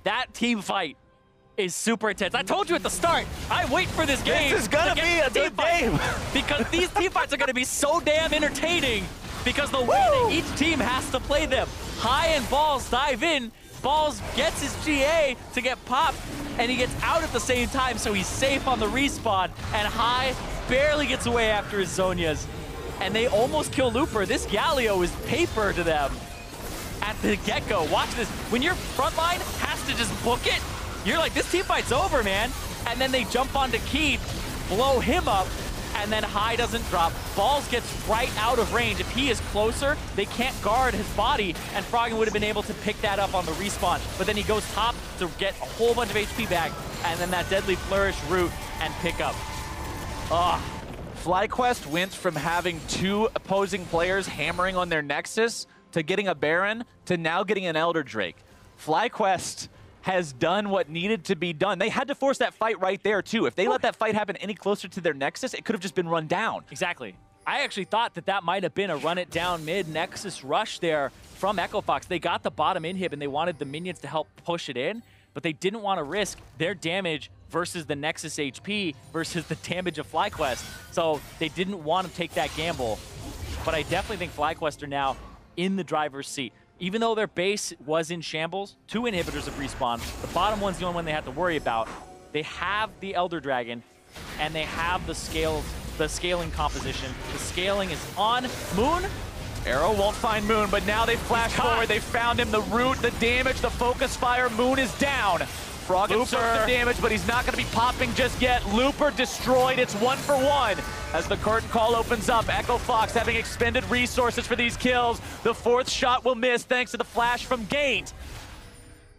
That team fight is super intense. I told you at the start, I wait for this game. This is gonna be a good game. Because these team fights are gonna be so damn entertaining because the way that each team has to play them. High and Balls dive in. Balls gets his GA to get popped, and he gets out at the same time, so he's safe on the respawn. And High barely gets away after his Zonias. And they almost kill Looper. This Galio is paper to them at the get-go. Watch this. When your front line has to just book it, you're like, this team fight's over, man. And then they jump onto Keith, blow him up, and then High doesn't drop. Balls gets right out of range. If he is closer, they can't guard his body, and Froggen would have been able to pick that up on the respawn. But then he goes top to get a whole bunch of HP back, and then that deadly flourish route and pick up. FlyQuest went from having 2 opposing players hammering on their Nexus to getting a Baron to now getting an Elder Drake. FlyQuest has done what needed to be done. They had to force that fight right there, too. If they let that fight happen any closer to their Nexus, it could have just been run down. Exactly. I actually thought that that might have been a run it down mid Nexus rush there from Echo Fox. They got the bottom inhib and they wanted the minions to help push it in, but they didn't want to risk their damage versus the Nexus HP versus the damage of FlyQuest. So they didn't want to take that gamble. But I definitely think FlyQuest are now in the driver's seat. Even though their base was in shambles, 2 inhibitors have respawned. The bottom one's the only one they have to worry about. They have the Elder Dragon, and they have the scaling composition. The scaling is on. Moon? Arrow won't find Moon, but now they flash forward. They found him. The root, the damage, the focus fire. Moon is down. Froggen took the damage, but he's not going to be popping just yet. Looper destroyed. It's 1 for 1. As the curtain call opens up, Echo Fox having expended resources for these kills. The 4th shot will miss thanks to the flash from Gate.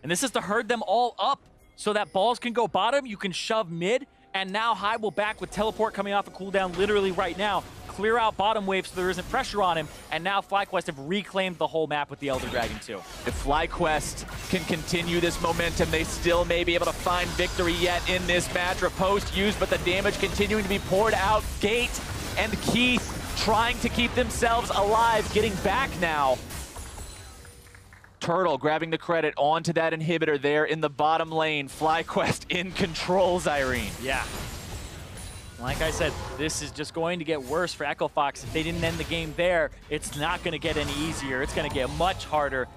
And this is to herd them all up so that balls can go bottom. You can shove mid. And now High will back with teleport coming off a cooldown literally right now. Clear out bottom wave so there isn't pressure on him. And now FlyQuest have reclaimed the whole map with the Elder Dragon too. If FlyQuest can continue this momentum, they still may be able to find victory yet in this match. Riposte used, but the damage continuing to be poured out. Gate and Keith trying to keep themselves alive, getting back now. Turtle grabbing the credit onto that inhibitor there in the bottom lane. FlyQuest in control, Zirene. Yeah. Like I said, this is just going to get worse for Echo Fox. If they didn't end the game there, it's not going to get any easier. It's going to get much harder.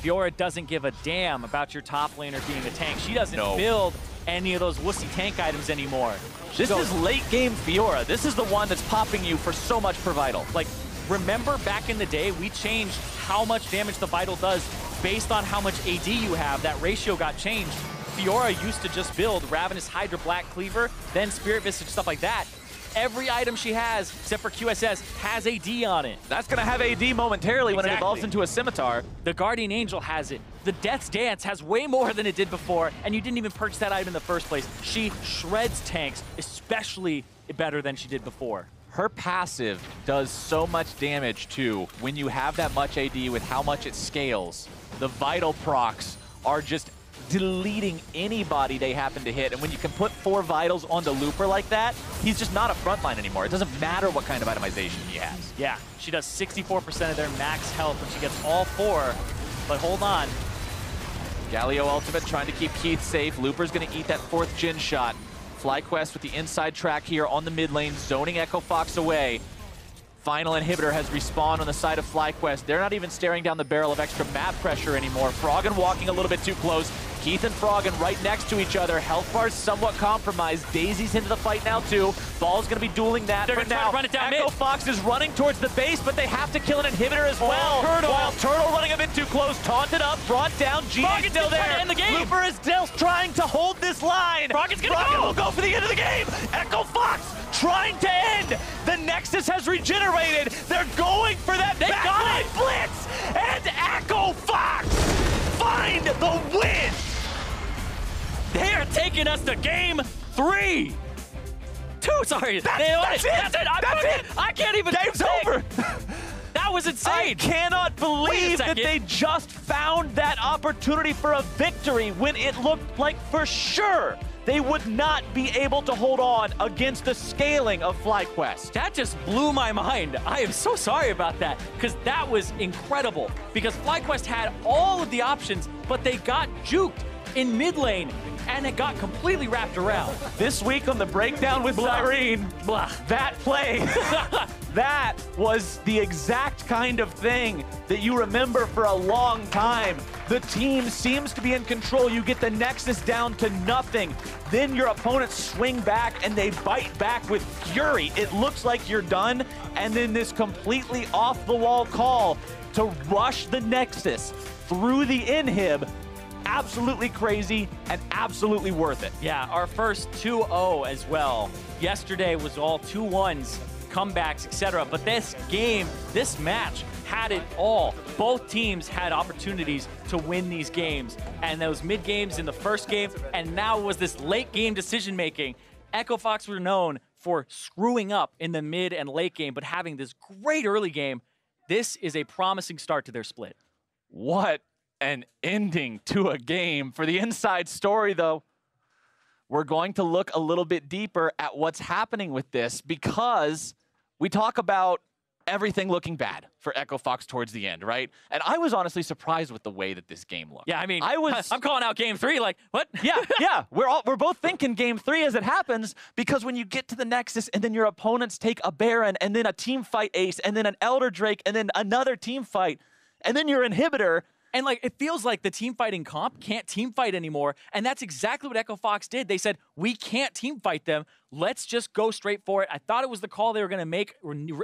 Fiora doesn't give a damn about your top laner being a tank. She doesn't build any of those wussy tank items anymore. This is late game Fiora. This is the one that's popping you for so much per vital. Like, remember back in the day, we changed how much damage the vital does based on how much AD you have. That ratio got changed. Fiora used to just build Ravenous Hydra Black Cleaver, then Spirit Visage, stuff like that. Every item she has, except for QSS, has AD on it. That's going to have AD momentarily when it evolves into a Scimitar. The Guardian Angel has it. The Death's Dance has way more than it did before, and you didn't even purchase that item in the first place. She shreds tanks, especially better than she did before. Her passive does so much damage, too, when you have that much AD with how much it scales. The Vital procs are just deleting anybody they happen to hit. And when you can put 4 Vitals onto Looper like that, he's just not a frontline anymore. It doesn't matter what kind of itemization he has. Yeah, she does 64% of their max health when she gets all 4. But hold on. Galio ultimate trying to keep Keith safe. Looper's going to eat that 4th Jhin shot. FlyQuest with the inside track here on the mid lane, zoning Echo Fox away. Final inhibitor has respawned on the side of FlyQuest. They're not even staring down the barrel of extra map pressure anymore. Froggen walking a little bit too close. Keith and Froggen right next to each other. Health bars somewhat compromised. Daisy's into the fight now too. Ball's gonna be dueling that for now. Run it down Echo mid. Fox is running towards the base, but they have to kill an inhibitor as well. WildTurtle running a bit too close. Taunted up, brought down. Jhin still there. To end the game. Looper is still trying to hold this line. Froggen will go for the end of the game. Echo Fox trying to end. The Nexus has regenerated. They're going for that backline blitz. And Echo Fox find the win. They are taking us to game 3. 2, sorry. That's it. I can't even. Game's over. That was insane. I cannot believe that they just found that opportunity for a victory when it looked like for sure they would not be able to hold on against the scaling of FlyQuest. That just blew my mind. I am so sorry about that, because that was incredible. Because FlyQuest had all of the options, but they got juked in mid lane, and it got completely wrapped around. This week on the breakdown with Zirene, that play, that was the exact kind of thing that you remember for a long time. The team seems to be in control. You get the Nexus down to nothing. Then your opponents swing back and they bite back with fury. It looks like you're done. And then this completely off the wall call to rush the Nexus through the inhib. absolutely crazy and absolutely worth it. Yeah, our first 2-0 as well. Yesterday was all 2-1s, comebacks, etc. But this game, this match, had it all. Both teams had opportunities to win these games. And those mid-games in the first game, and now was this late-game decision-making. Echo Fox were known for screwing up in the mid and late game, but having this great early game. This is a promising start to their split. What an ending to a game. For the inside story, though, we're going to look a little bit deeper at what's happening with this, because we talk about everything looking bad for Echo Fox towards the end, right? And I was honestly surprised with the way that this game looked. Yeah, I mean, I'm calling out game 3, like, what? Yeah. We're both thinking game 3 as it happens, because when you get to the Nexus and then your opponents take a Baron and then a team fight Ace and then an Elder Drake and then another team fight and then your Inhibitor. And like, it feels like the team fighting comp can't team fight anymore. And that's exactly what Echo Fox did. They said, we can't team fight them. Let's just go straight for it. I thought it was the call they were going to make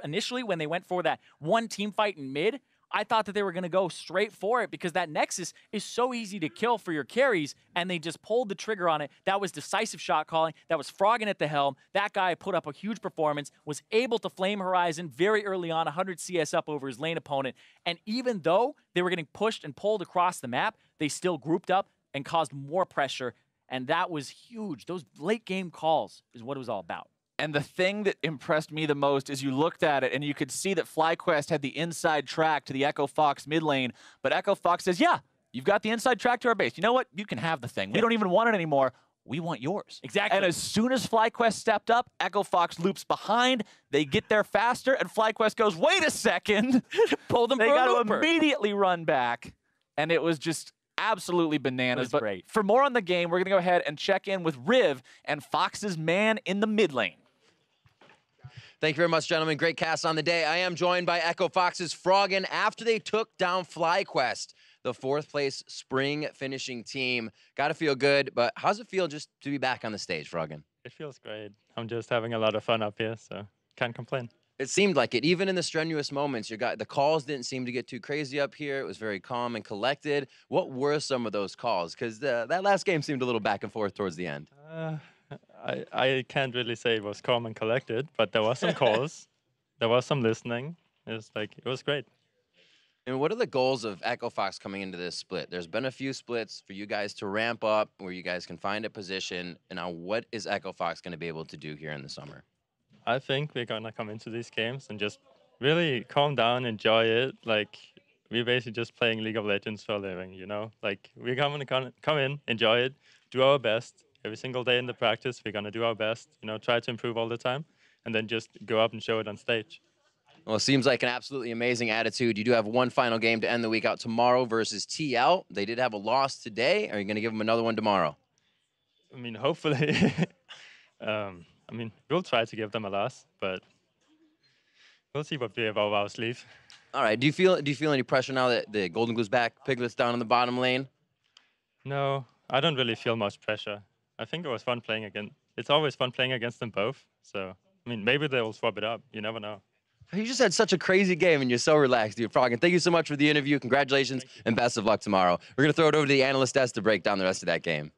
initially when they went for that one team fight in mid. I thought that they were going to go straight for it because that Nexus is so easy to kill for your carries, and they just pulled the trigger on it. That was decisive shot calling. That was Froggen at the helm. That guy put up a huge performance, was able to flame Horizon very early on, 100 CS up over his lane opponent. And even though they were getting pushed and pulled across the map, they still grouped up and caused more pressure, and that was huge. Those late game calls is what it was all about. And the thing that impressed me the most is you looked at it and you could see that FlyQuest had the inside track to the Echo Fox mid lane, but Echo Fox says, yeah, you've got the inside track to our base. You know what? You can have the thing. We don't even want it anymore. We want yours. Exactly. And as soon as FlyQuest stepped up, Echo Fox loops behind. They get there faster, and FlyQuest goes, wait a second. Pull them. They got to immediately run back. And it was just absolutely bananas. But great. For more on the game, we're going to go ahead and check in with Riv and Fox's man in the mid lane. Thank you very much, gentlemen. Great cast on the day. I am joined by Echo Fox's Froggen after they took down FlyQuest, the 4th place spring finishing team. Got to feel good, but how's it feel just to be back on the stage, Froggen? It feels great. I'm just having a lot of fun up here, so can't complain. It seemed like it. Even in the strenuous moments, the calls didn't seem to get too crazy up here. It was very calm and collected. What were some of those calls? Because that last game seemed a little back and forth towards the end. I can't really say it was calm and collected, but there was some calls. There was some listening. It was great. And what are the goals of Echo Fox coming into this split? There's been a few splits for you guys to ramp up where you guys can find a position. And now what is Echo Fox going to be able to do here in the summer? I think we're going to come into these games and just really calm down, enjoy it. Like, we're basically just playing League of Legends for a living, you know? Like, we're going to come in, enjoy it, do our best. Every single day in the practice, we're going to do our best, you know, try to improve all the time, and then just go up and show it on stage. Well, it seems like an absolutely amazing attitude. You do have one final game to end the week out tomorrow versus TL. They did have a loss today. Are you going to give them another one tomorrow? I mean, hopefully. I mean, we'll try to give them a loss, but we'll see what we have up our sleeve. All right. Do you feel any pressure now that the Golden Glue's back, Piglet's down in the bottom lane? No, I don't really feel much pressure. I think it was fun playing against. It's always fun playing against them both. So, I mean, maybe they'll swap it up. You never know. You just had such a crazy game, and you're so relaxed, dude. Froggen, thank you so much for the interview. Congratulations, and best of luck tomorrow. We're going to throw it over to the analyst desk to break down the rest of that game.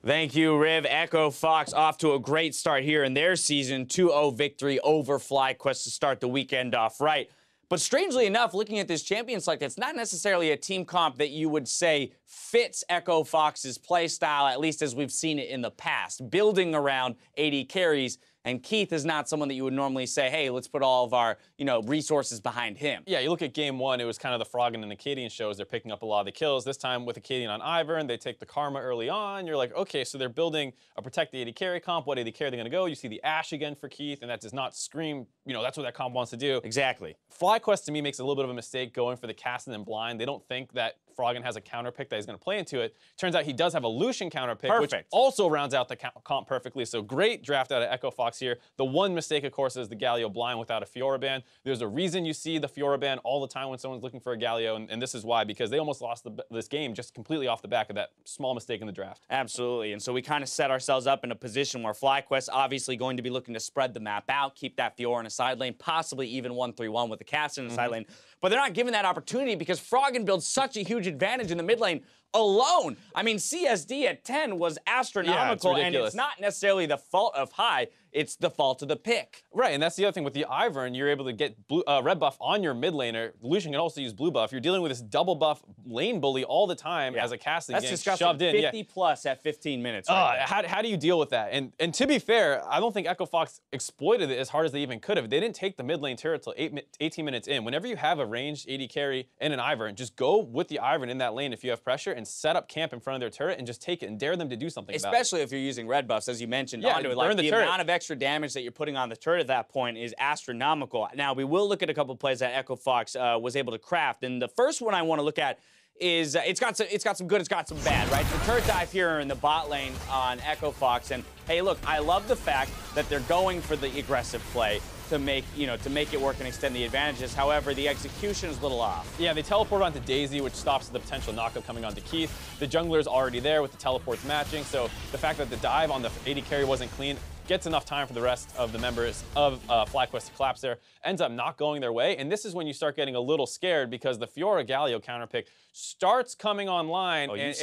Thank you, Riv. Echo Fox off to a great start here in their season. 2-0 victory over FlyQuest to start the weekend off right. But strangely enough, looking at this champion select, it's not necessarily a team comp that you would say fits Echo Fox's play style, at least as we've seen it in the past. Building around AD carries, and Keith is not someone that you would normally say, hey, let's put all of our, resources behind him. Yeah, you look at game 1, it was kind of the Froggen and Akaadian shows. They're picking up a lot of the kills. This time with Akaadian on Ivern, they take the Karma early on. You're like, okay, so they're building a protect the AD carry comp. What AD carry are they going to go? You see the AShe again for Keith, and that does not scream, that's what that comp wants to do. Exactly. FlyQuest, to me, makes a little bit of a mistake going for the Kassadin and blind. They don't think that Froggen has a counter pick that he's going to play into it. Turns out he does have a Lucian counter pick, which also rounds out the comp perfectly. So great draft out of Echo Fox here. The one mistake, of course, is the Galio blind without a Fiora ban. There's a reason you see the Fiora ban all the time when someone's looking for a Galio, and this is why, because they almost lost this game just completely off the back of that small mistake in the draft. Absolutely, and so we kind of set ourselves up in a position where FlyQuest obviously going to be looking to spread the map out, keep that Fiora in a side lane, possibly even 1-3-1 with the Kassadin in a side lane. But they're not given that opportunity because Froggen builds such a huge advantage in the mid lane alone. I mean, CSD at 10 was astronomical, and it's not necessarily the fault of High, it's the fault of the pick. Right, and that's the other thing with the Ivern, you're able to get red buff on your mid laner. Lucian can also use blue buff. You're dealing with this double buff lane bully all the time as a Kassadin getting disgusting. shoved in. 50 plus at 15 minutes. Right how do you deal with that? And to be fair, I don't think FlyQuest exploited it as hard as they even could have. They didn't take the mid lane turret till 18 minutes in. Whenever you have a ranged AD carry and an Ivern, just go with the Ivern in that lane if you have pressure and set up camp in front of their turret and just take it and dare them to do something about it. Especially if you're using red buffs, as you mentioned, onto it. Like, the amount of extra damage that you're putting on the turret at that point is astronomical. Now, we will look at a couple of plays that FlyQuest was able to craft, and the first one I want to look at is it's got some good, it's got some bad, right? The turret dive here in the bot lane on FlyQuest, and hey, look, I love the fact that they're going for the aggressive play to make it work and extend the advantages. However, the execution is a little off. Yeah, they teleport onto Daisy, which stops the potential knockup coming onto Keith. The jungler's already there with the teleports matching, so the fact that the dive on the AD carry wasn't clean gets enough time for the rest of the members of FlyQuest to collapse there, ends up not going their way, and this is when you start getting a little scared because the Fiora Galio counterpick starts coming online, and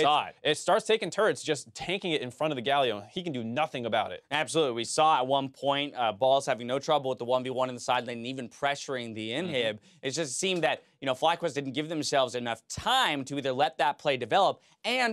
it starts taking turrets, just tanking it in front of the Galio. He can do nothing about it. Absolutely. We saw at one point Balls having no trouble with the 1v1 in the side lane and even pressuring the inhib. It just seemed that FlyQuest didn't give themselves enough time to either let that play develop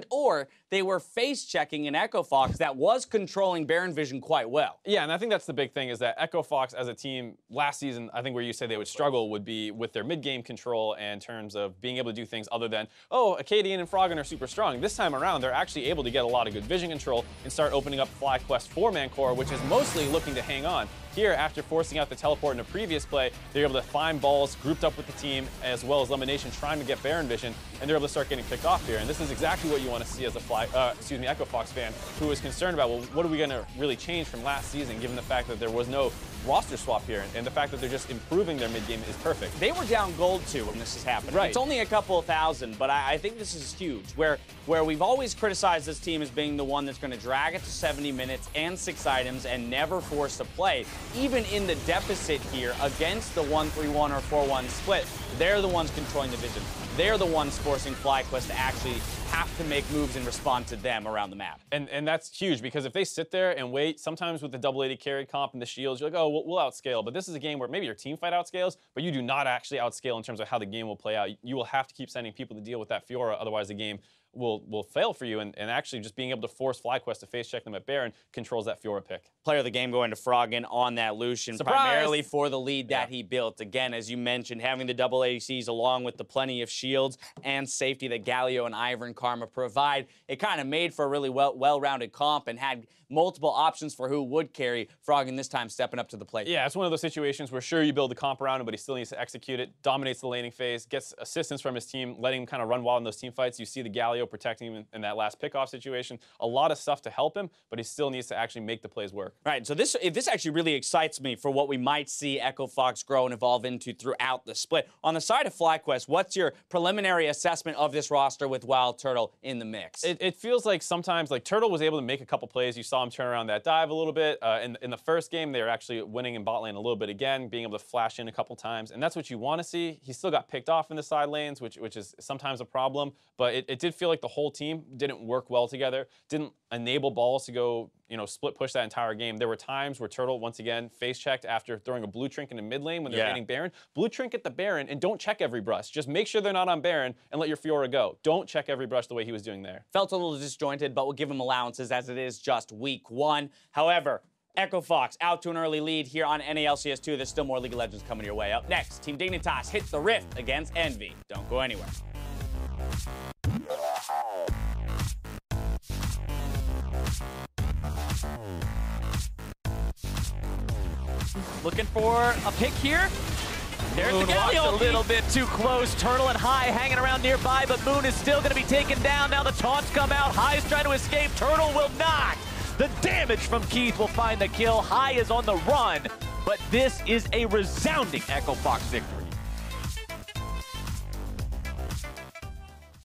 or they were face-checking an FlyQuest that was controlling Baron vision quite well. Yeah, and I think that's the big thing is that FlyQuest as a team last season, I think where you said they would struggle would be with their mid-game control in terms of being able to do things other than, oh, Akaadian and Froggen are super strong. This time around, they're actually able to get a lot of good vision control and start opening up FlyQuest 4-man core, which is mostly looking to hang on. Here, after forcing out the teleport in a previous play, they're able to find Balls grouped up with the team, as well as Lemonnation trying to get Baron vision, and they're able to start getting picked off here. And this is exactly what you want to see as a FlyQuest fan who is concerned about, well, what are we going to really change from last season, given the fact that there was no roster swap here, and the fact that they're just improving their mid-game is perfect. They were down gold too when this has happened. Right. It's only a couple of thousand, but I think this is huge, where we've always criticized this team as being the one that's going to drag it to 70 minutes and 6 items and never force a play. Even in the deficit here against the 1-3-1 or 4-1 split, they're the ones controlling the vision. They're the ones forcing FlyQuest to actually have to make moves and respond to them around the map. And that's huge, because if they sit there and wait, sometimes with the double AD carry comp and the shields, you're like, oh, we'll outscale. But this is a game where maybe your team fight outscales, but you do not actually outscale in terms of how the game will play out. You will have to keep sending people to deal with that Fiora, otherwise the game will fail for you, and actually just being able to force FlyQuest to face check them at Baron controls that Fiora pick. Player of the game going to Froggen on that Lucian, primarily for the lead that he built. Again, as you mentioned, having the double ADCs along with the plenty of shields and safety that Galio and Ivern Karma provide, it kind of made for a really well-rounded comp and had multiple options for who would carry. Froggen this time stepping up to the plate. Yeah, it's one of those situations where sure you build the comp around him, but he still needs to execute it, dominates the laning phase, gets assistance from his team, letting him kind of run wild in those team fights. You see the Galio protecting him in that last pickoff situation. A lot of stuff to help him, but he still needs to actually make the plays work. Right, so this actually really excites me for what we might see FlyQuest grow and evolve into throughout the split. On the side of FlyQuest, what's your preliminary assessment of this roster with WildTurtle in the mix? It feels like sometimes, like, Turtle was able to make a couple plays. You saw him turn around that dive a little bit. In the first game, they were actually winning in bot lane a little bit again, being able to flash in a couple times, and that's what you want to see. He still got picked off in the side lanes, which is sometimes a problem, but it did feel like the whole team didn't work well together, didn't enable Balls to go, split push that entire game. There were times where Turtle, once again, face-checked after throwing a blue trinket in mid lane when they're hitting Baron. Blue trinket the Baron, and don't check every brush. Just make sure they're not on Baron and let your Fiora go. Don't check every brush the way he was doing there. Felt a little disjointed, but we'll give him allowances as it is just week 1. However, FlyQuest out to an early lead here on NA LCS 2. There's still more League of Legends coming your way. Up next, Team Dignitas hits the Rift against Envy. Don't go anywhere. Looking for a pick here. There's the Galio. A little bit too close. Turtle and High hanging around nearby, but Moon is still going to be taken down. Now the taunts come out. High's trying to escape. Turtle will not. The damage from Keith will find the kill. High is on the run, but this is a resounding FlyQuest victory.